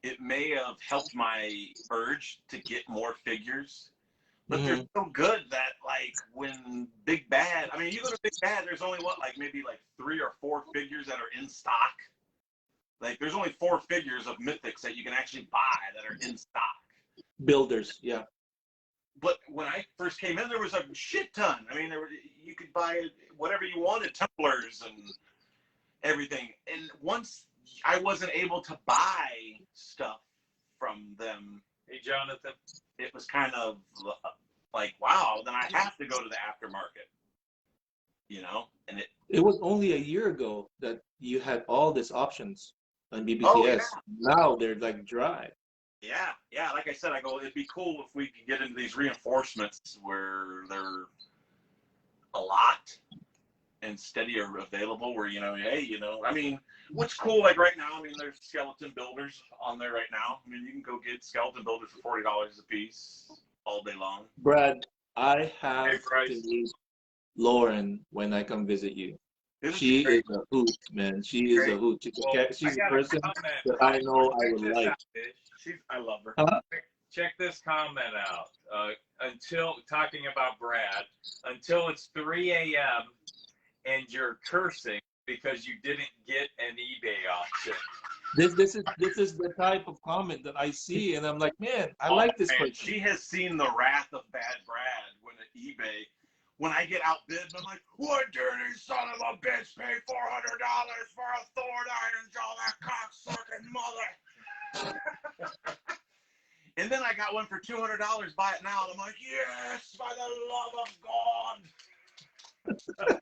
it may have helped my urge to get more figures. But they're so good that, like, when Big Bad, I mean, you go to Big Bad, there's only maybe 3 or 4 figures that are in stock. Like, there's only 4 figures of Mythics that you can actually buy that are in stock. Builders, yeah. But when I first came in, there was a shit ton. I mean, you could buy whatever you wanted, Templars and everything. And once I wasn't able to buy stuff from them, Hey, Jonathan. it was kind of like, wow, then I have to go to the aftermarket, and it was only a year ago that you had all these options on BBTS. Oh, yeah. Now they're like dry. Yeah. Like I said, I go, it'd be cool if we could get into these reinforcements where they're a lot and steadier available, where, I mean, what's cool, like right now, I mean, there's skeleton builders on there right now. I mean, you can go get skeleton builders for $40 a piece all day long. Brad, I have to meet Lauren when I come visit you. She is a hoot, man. She is a hoot. She's a person that I know I would like. I love her. Huh? Check this comment out. Talking about Brad, until it's 3 a.m. and you're cursing because you didn't get an eBay auction. This is the type of comment that I see, and I'm like, man, I like this person. She has seen the wrath of Bad Brad when at eBay. When I get outbid, I'm like, what dirty son of a bitch paid $400 for a Thor Iron Jaw, that cocksucking mother? And then I got one for $200. Buy it now. And I'm like, yes, by the love of God.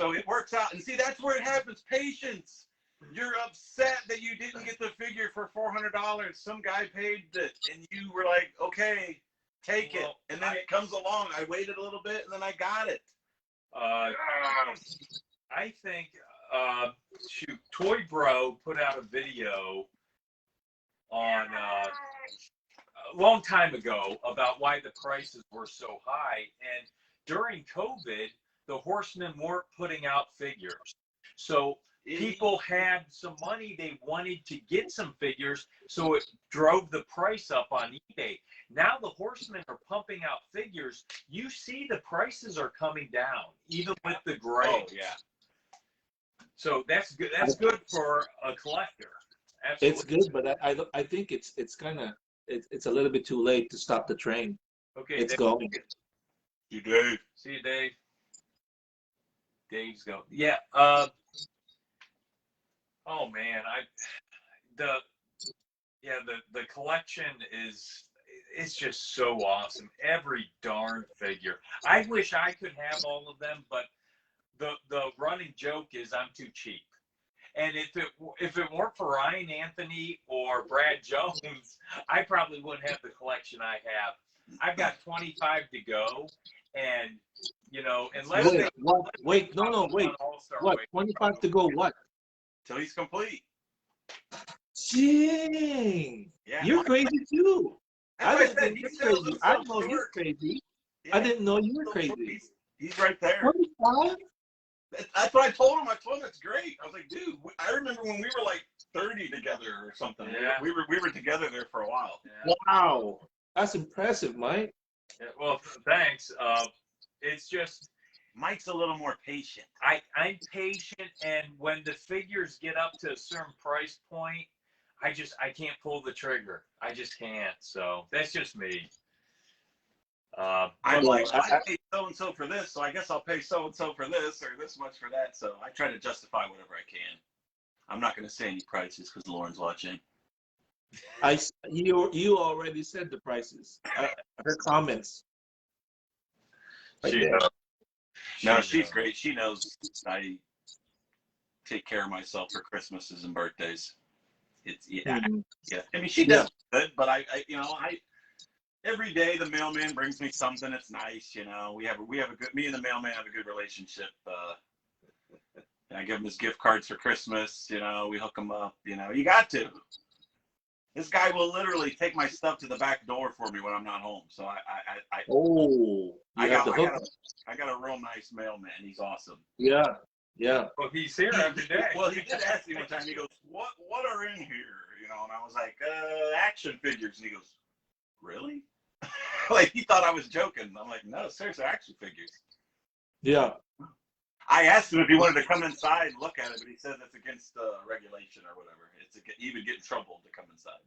So it works out. And see, that's where it happens. Patience. You're upset that you didn't get the figure for $400. Some guy paid it, and you were like, okay, take it. And then it comes along. I waited a little bit, and then I got it. I think, Toy Bro put out a video on a long time ago about why the prices were so high. And during COVID, the horsemen weren't putting out figures. So people had some money, they wanted to get some figures, so it drove the price up on eBay. Now the horsemen are pumping out figures. You see the prices are coming down, even with the gray. Oh, yeah. So that's good. That's good for a collector. Absolutely. It's good, but I think it's kind of it's a little bit too late to stop the train. Okay, It's Dave. going. You Dave. See you, Dave. Dave's going. Yeah. Oh man, the collection it's just so awesome. Every darn figure. I wish I could have all of them, but the running joke is I'm too cheap. And if it weren't for Ryan Anthony or Brad Jones, I probably wouldn't have the collection I have. I've got 25 to go, and unless Wait, no, wait. What? 25 to go? What? Till he's complete. Dang! Yeah. You're crazy too. I That's didn't what think He you're sells crazy. himself I didn't know you're short. crazy. Yeah. I didn't know you were crazy. He's right there. 25? That's what I told him. I told him that's great. I was like, dude, I remember when we were like 30 together or something. Yeah. We were together there for a while. Yeah. Wow, that's impressive, Mike. Yeah, well, thanks. It's just Mike's a little more patient. I'm patient, and when the figures get up to a certain price point, I can't pull the trigger. I just can't. So that's just me. I'm Well, like, I- I paid so and so for this, so I guess I'll pay so and so for this or this much for that. So I try to justify whatever I can. I'm not going to say any prices because Lauren's watching. You already said the prices. Her comments. Right She there. knows. No, She she's knows. great. She knows I take care of myself for Christmases and birthdays. It's yeah. Mhm. I mean, she does good, but I every day the mailman brings me something. It's nice, We have a good. Me and the mailman have a good relationship. I give him his gift cards for Christmas. We hook him up. You got to. This guy will literally take my stuff to the back door for me when I'm not home. So I got the hook. a real nice mailman. He's awesome. Yeah. Well, he's here every day. Well, he did ask me one time. He goes, "What are in here?" And I was like, "Action figures." And he goes, "Really?" Like he thought I was joking. I'm like, "No, seriously, action figures." Yeah. I asked him if he wanted to come inside and look at it, but he says it's against regulation or whatever. You would get in trouble to come inside.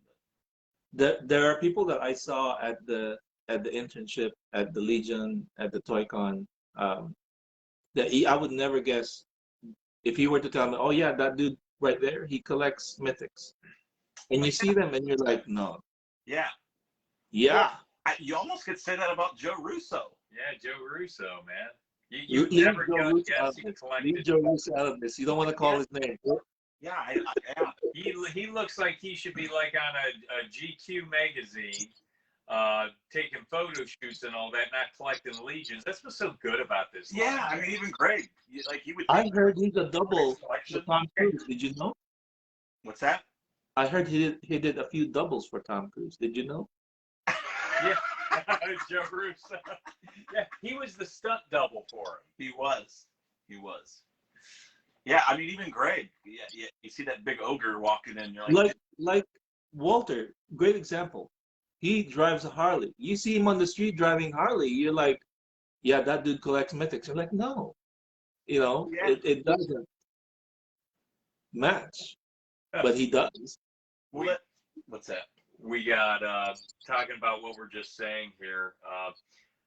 There are people that I saw at the internship at the Legion at the ToyCon that I would never guess if he were to tell me, "Oh yeah, that dude right there, he collects mythics," and you see them and you're like, "No." Yeah. Yeah. You almost could say that about Joe Russo. Yeah, Joe Russo, man. You You never Joe Russo guess out he of this. collected. Leave Joe Russo out of this. You don't want to call his name. Yeah, yeah. He looks like he should be like on a GQ magazine, taking photo shoots and all that, not collecting legions. That's what's so good about this. Yeah, I mean, even Greg, he would. I heard he's a double for Collection. Tom Cruise. Did you know? What's that? I heard he did a few doubles for Tom Cruise. Did you know? Yeah, Joe Russo. Yeah, he was the stunt double for him. He was. Yeah, I mean, even Greg. Yeah. You see that big ogre walking in, you're Like Walter, great example. He drives a Harley. You see him on the street driving Harley, you're like, yeah, that dude collects mythics. You're like, no, Yeah. it doesn't match, but he does. What's that? We got talking about what we're just saying here.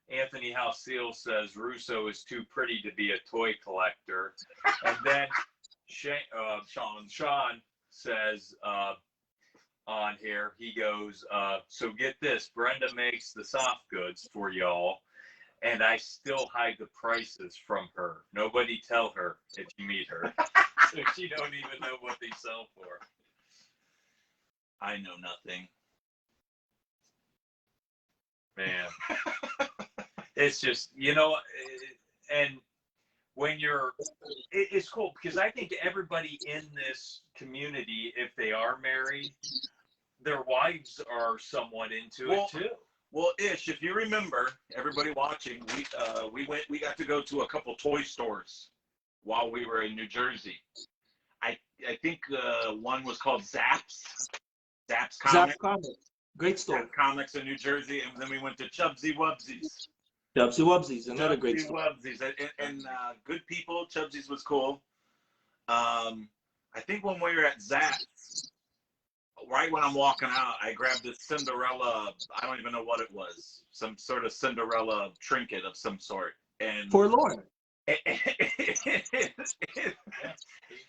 Anthony Halseal says Russo is too pretty to be a toy collector, and then Sean says on here, he goes, so get this, Brenda makes the soft goods for y'all, and I still hide the prices from her. Nobody tell her if you meet her. So she don't even know what they sell for. I know nothing. Man. It's just, and when it's cool because I think everybody in this community, if they are married, their wives are somewhat into Well, it too. Well, Ish, if you remember, everybody watching, we got to go to a couple toy stores while we were in New Jersey. I think one was called Zapp's Zap Comics. Comics. Great store. Zapp's Comics in New Jersey, and then we went to Chubsy Wubsies. Chubsy Wubsies, another great Chubsy store. Wubsies, and good people. Chubsy's was cool. I think when we were at Zapp's, right when I'm walking out, I grabbed this Cinderella. I don't even know what it was. Some sort of Cinderella trinket of some sort. And Forlorn.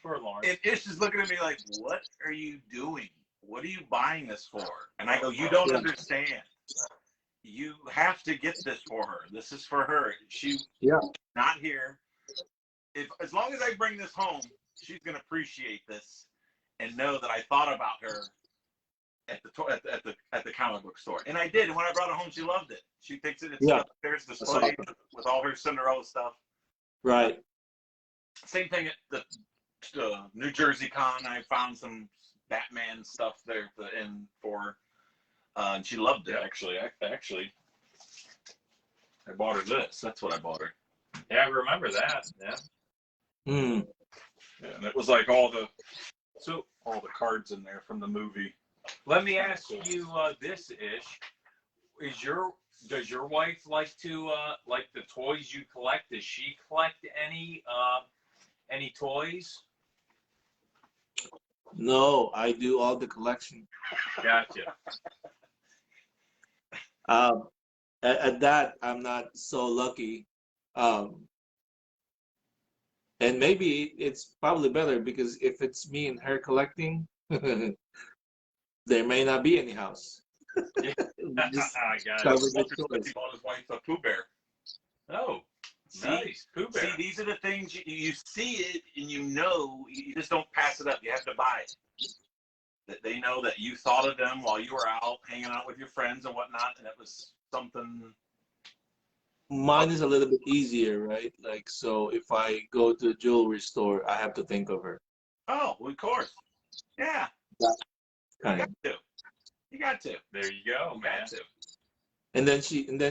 Forlorn. And Ish is looking at me like, "What are you doing? What are you buying this for?" And I go, "You don't understand. You have to get this for her. This is for her. She's not here. As long as I bring this home, she's gonna appreciate this and know that I thought about her at the comic book store." And I did. And when I brought it home, she loved it. She thinks it's upstairs displayed with all her Cinderella stuff. Right. Same thing at the New Jersey Con. I found some Batman stuff there and she loved it. I bought her this. That's what I bought her. Yeah, I remember that. Yeah. Hmm. Yeah, and it was like all the cards in there from the movie. Let me ask you this, Ish. Does your wife like to like the toys you collect? Does she collect any toys? No, I do all the collection. Gotcha. At that, I'm not so lucky. And maybe it's probably better because if it's me and her collecting, there may not be any house. Just I got cover it. the Walter said toys. he bought his wife a Pooh Bear. Oh, nice. Pooh Bear. See, these are the things you see it and you just don't pass it up. You have to buy it. That they know that you thought of them while you were out hanging out with your friends and whatnot, and it was something. Mine is a little bit easier, right? Like, so if I go to a jewelry store, I have to think of her. Oh, well, of course. Yeah. Kind of. You got to. There you go, You man. got to. And then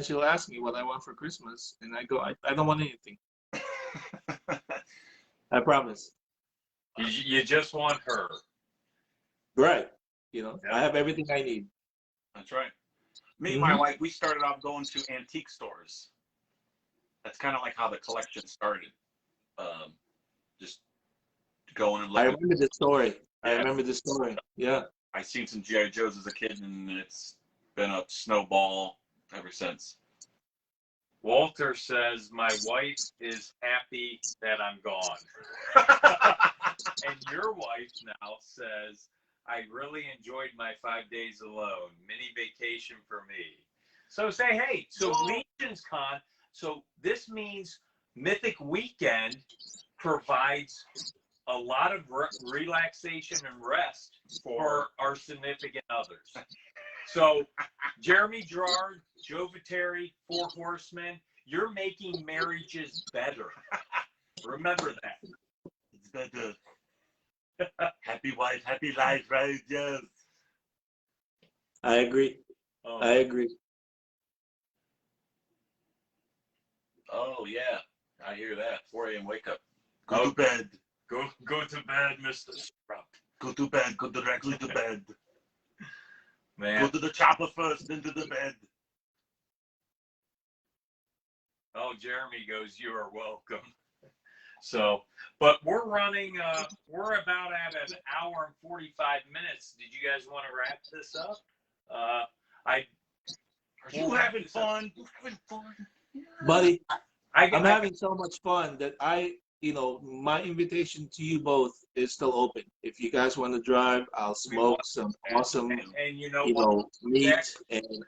she'll ask me what I want for Christmas, and I go, I don't want anything. I promise. You just want her. Right. I have everything I need. That's right. Me and my wife, we started off going to antique stores. That's kind of like how the collection started. Just going and I looking. remember the story. Yeah. I remember the story. Yeah. I seen some G.I. Joes as a kid, and it's been a snowball ever since. Walter says, my wife is happy that I'm gone. And your wife now says, I really enjoyed my 5 days alone. Mini vacation for me. So say, hey, so Legion's Con, so this means Mythic Weekend provides a lot of relaxation and rest for our significant others. So Jeremy Gerard, Joe Viteri, Four Horsemen, you're making marriages better. Remember that. It's better. Happy wife, happy life, right? Yes. I agree. Oh. I agree. Oh, yeah. I hear that. 4 a.m. wake up. Go to bed. Go to bed, Mr. Sprout. Go to bed. Go directly to bed. Man. Go to the chopper first, then to the bed. Oh, Jeremy goes, you are welcome. So, but we're running, we're about at an hour and 45 minutes. Did you guys want to wrap this up? Are you having fun? You having fun? Buddy, I'm having so much fun that my invitation to you both is still open. If you guys want to drive, I'll smoke some awesome, and you know meat, and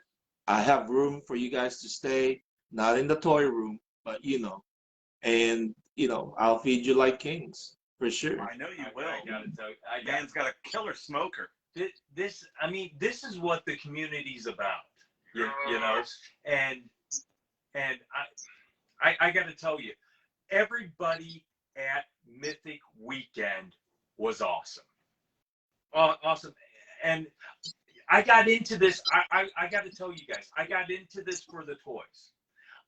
I have room for you guys to stay, not in the toy room, but and I'll feed you like kings for sure. I know you will. I gotta tell you, man's got a killer smoker. This is what the community's about, you know, and I got to tell you, everybody at Mythic Weekend was awesome. Awesome. And I got into this. I got to tell you guys, I got into this for the toys.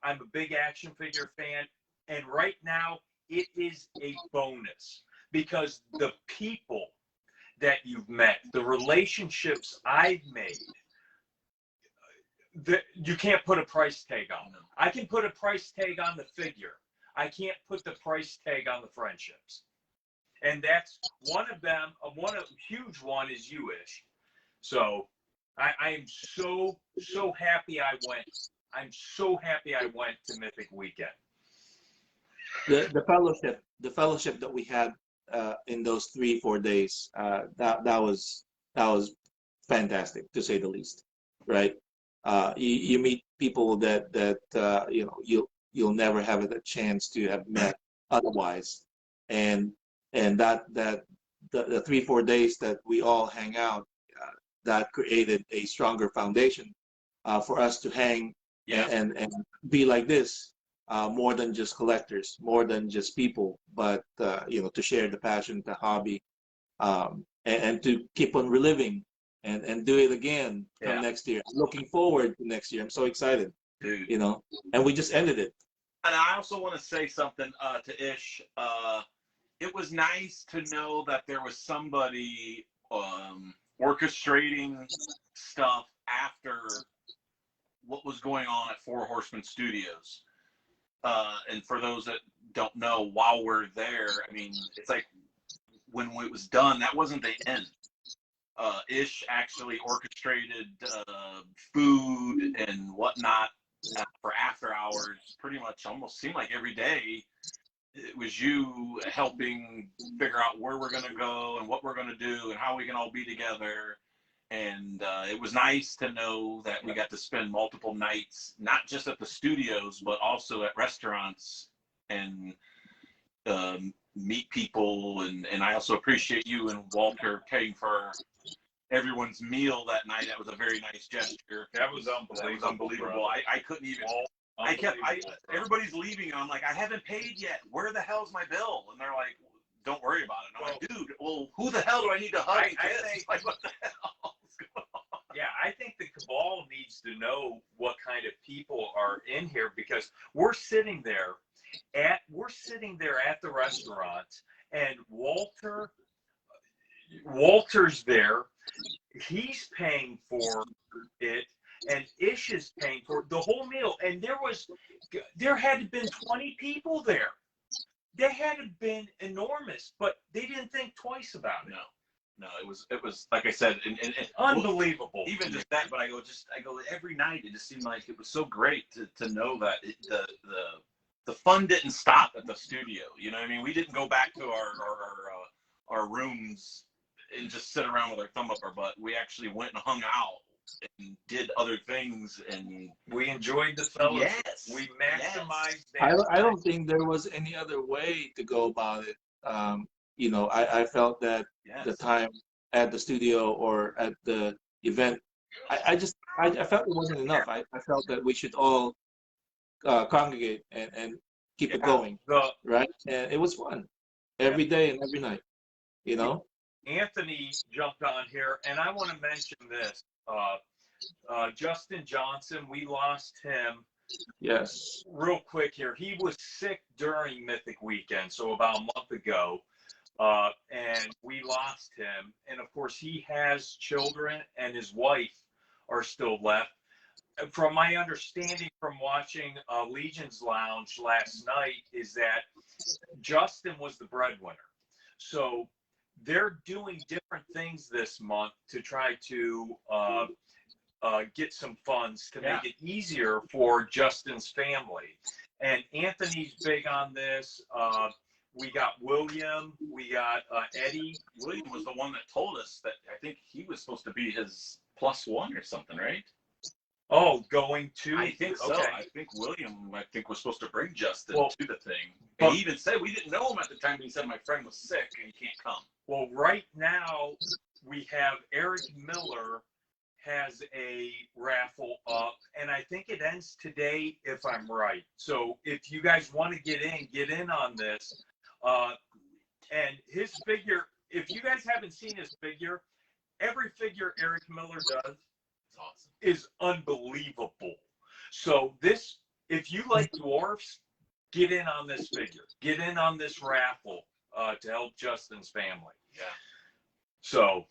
I'm a big action figure fan, and right now it is a bonus because the people that you've met, the relationships I've made, that you can't put a price tag on them. I can put a price tag on the figure. I can't put the price tag on the friendships. And that's one of them. A huge one is you, Ish. So I am so happy I went. I'm so happy I went to Mythic Weekend. The fellowship that we had in those 3-4 days, that was fantastic, to say the least, right? You meet people that you know, you'll never have a chance to have met otherwise, and that the 3-4 days that we all hang out, that created a stronger foundation for us to hang and be like this, more than just collectors, more than just people, but you know, to share the passion, the hobby, and to keep on reliving and do it again come next year. I'm looking forward to next year. I'm so excited, Dude. you know, and we just ended it. And I also want to say something to Ish. It was nice to know that there was somebody orchestrating stuff after what was going on at Four Horsemen Studios. And for those that don't know, while we're there, I mean, it's like when it was done, that wasn't the end. Ish actually orchestrated food and whatnot for after hours. Pretty much almost seemed like every day it was you helping figure out where we're going to go and what we're going to do and how we can all be together. And it was nice to know that we got to spend multiple nights, not just at the studios, but also at restaurants and meet people. And I also appreciate you and Walter paying for everyone's meal that night. That was a very nice gesture. That was unbelievable. That was unbelievable. I couldn't even. Everybody's leaving, and I'm like, I haven't paid yet. Where the hell's my bill? And they're like, don't worry about it. And I'm like, dude, well, who the hell do I need to hug? I think, like, what the hell is going on? Yeah, I think the cabal needs to know what kind of people are in here, because we're sitting there at the restaurant, and Walter's there. He's paying for it, and Ish is paying for the whole meal. And there had to have been 20 people there. They had to have been enormous, but they didn't think twice about it. No, it was like I said, and unbelievable. Even just that, but I go every night. It just seemed like it was so great to know that the fun didn't stop at the studio. You know what I mean? We didn't go back to our rooms and just sit around with our thumb up our butt. We actually went and hung out and did other things, and we enjoyed the fellowship. Yes, we maximized. Yes. I don't think there was any other way to go about it. You know, I felt that the time at the studio or at the event, I felt it wasn't enough. I felt that we should all congregate and keep it going, right? And it was fun every day and every night, you know? Anthony jumped on here, and I want to mention this. Justin Johnson, we lost him. Yes. Real quick here. He was sick during Mythic Weekend, so about a month ago, and we lost him. And of course, he has children, and his wife are still left. From my understanding from watching Legion's Lounge last night is that Justin was the breadwinner. So they're doing different things this month to try to get some funds to make it easier for Justin's family. And Anthony's big on this. We got William. We got Eddie. William was the one that told us that I think he was supposed to be his +1 or something, right? Oh, going to? I think so. Okay. I think William, was supposed to bring Justin to the thing. But and he even said, we didn't know him at the time, but he said, my friend was sick and he can't come. Well, right now, we have Eric Miller has a raffle up, and I think it ends today, if I'm right. So if you guys want to get in on this. And his figure, if you guys haven't seen his figure, every figure Eric Miller does It's awesome. is unbelievable. So this, if you like dwarfs, get in on this figure. Get in on this raffle to help Justin's family. Yeah. So,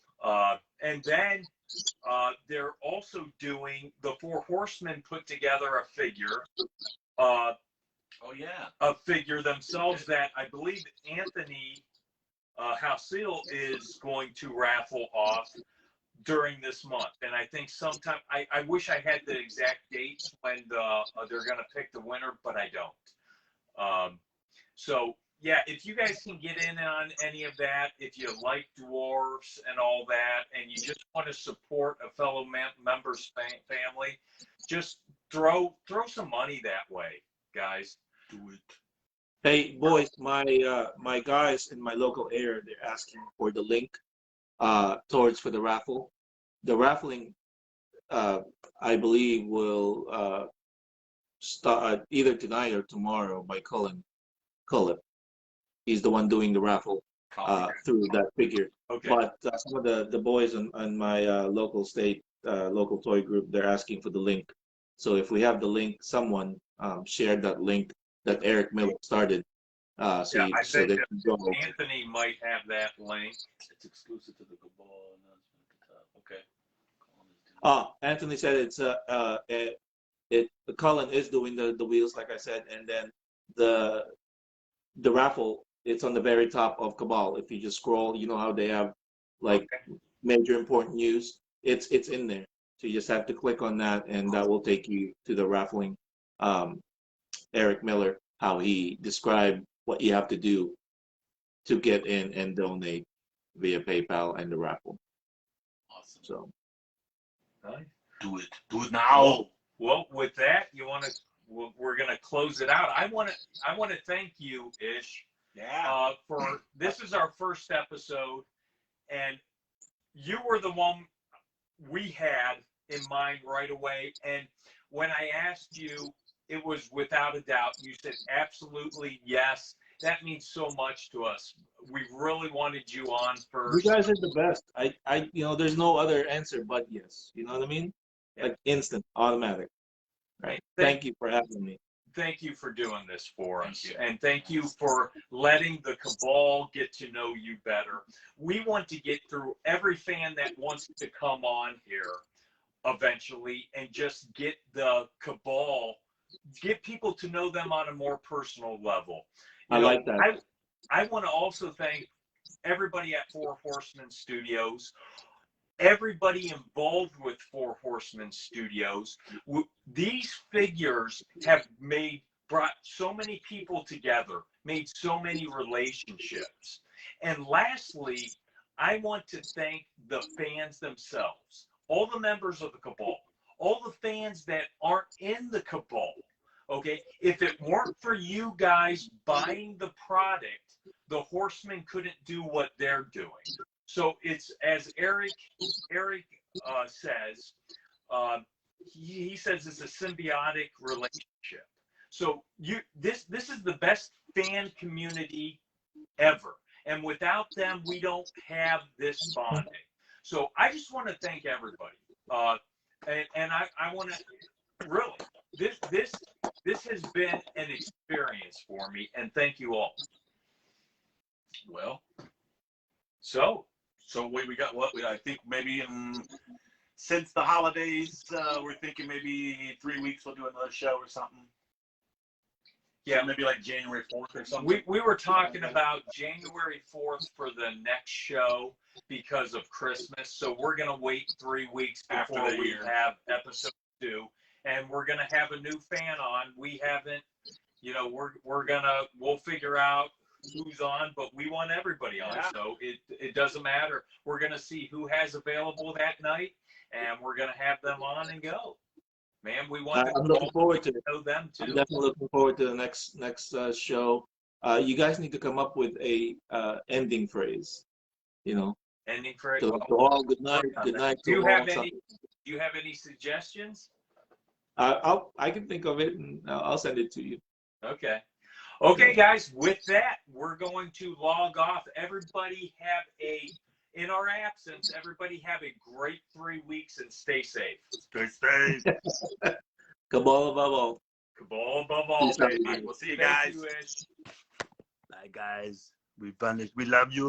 and then they're also doing, the Four Horsemen put together a figure. Oh yeah. A figure themselves that I believe Anthony Hassamal is going to raffle off during this month. And I think sometime, I wish I had the exact dates when they're going to pick the winner, but I don't. So, yeah, if you guys can get in on any of that, if you like dwarfs and all that, and you just want to support a fellow member's family, just throw some money that way, guys. Do it. Hey boys, my guys in my local area, they're asking for the link towards for the raffle. The raffling, I believe, will start either tonight or tomorrow by Cullen. He's the one doing the raffle through that figure. Okay. But some of the boys on my local toy group, they're asking for the link. So if we have the link, someone shared that link that Eric Miller started. I so bet they can go. Anthony might have that link. It's exclusive to the Cabal announcement at the top. Okay. Anthony said Cullen is doing the wheels, like I said, and then the raffle, it's on the very top of Cabal. If you just scroll, you know how they have like major important news. It's in there. So you just have to click on that, and that will take you to the raffling. Eric Miller, how he described what you have to do to get in and donate via PayPal and the raffle. Awesome. So Nice. Do it now. Well, with that, we're gonna close it out. I want to thank you, Ish. Yeah. For this is our first episode, and you were the one we had in mind right away. And when I asked you, it was without a doubt. You said absolutely yes. That means so much to us. We really wanted you on first. you guys are the best. There's no other answer but yes. You know what I mean? Yeah. Like instant, automatic. Right. Thank you for having me. Thank you for doing this for us. Thank you. And thank you for letting the Cabal get to know you better. We want to get through every fan that wants to come on here eventually and just get the Cabal, get people to know them on a more personal level. I like that. I want to also thank everybody at Four Horsemen Studios, everybody involved with Four Horsemen Studios. These figures have brought so many people together, made so many relationships. And lastly, I want to thank the fans themselves, all the members of the Cabal, all the fans that aren't in the Cabal. Okay, if it weren't for you guys buying the product, the Horsemen couldn't do what they're doing. So it's as Eric says, he says it's a symbiotic relationship. So this is the best fan community ever, and without them, we don't have this bonding. So I just want to thank everybody, and I want to really this has been an experience for me, and thank you all. Well, So we got what? I think maybe since the holidays, we're thinking maybe 3 weeks we'll do another show or something. yeah, So maybe like January 4th or something. we were talking about January 4th for the next show because of Christmas. So we're gonna wait 3 weeks After before the we year. have episode 2, and we're gonna have a new fan on. We haven't, we'll figure out who's on, but we want everybody on. Yeah. So it doesn't matter. We're gonna see who has available that night, and we're gonna have them on and go. Man, we want I'm looking forward to it. know them I'm too. definitely looking forward to the next show. You guys need to come up with a ending phrase. Ending for it. To all, good night, good night. Do you to have all, any? Do you have any suggestions? I can think of it, and I'll send it to you. Okay. Okay, guys, with that, we're going to log off. Everybody have a in our absence, everybody have a great 3 weeks and stay safe. Stay safe. Cabal above all. Cabal above all, Peace out, baby. guys. We'll see you Thank guys. you, Ish. Bye, guys. We love you.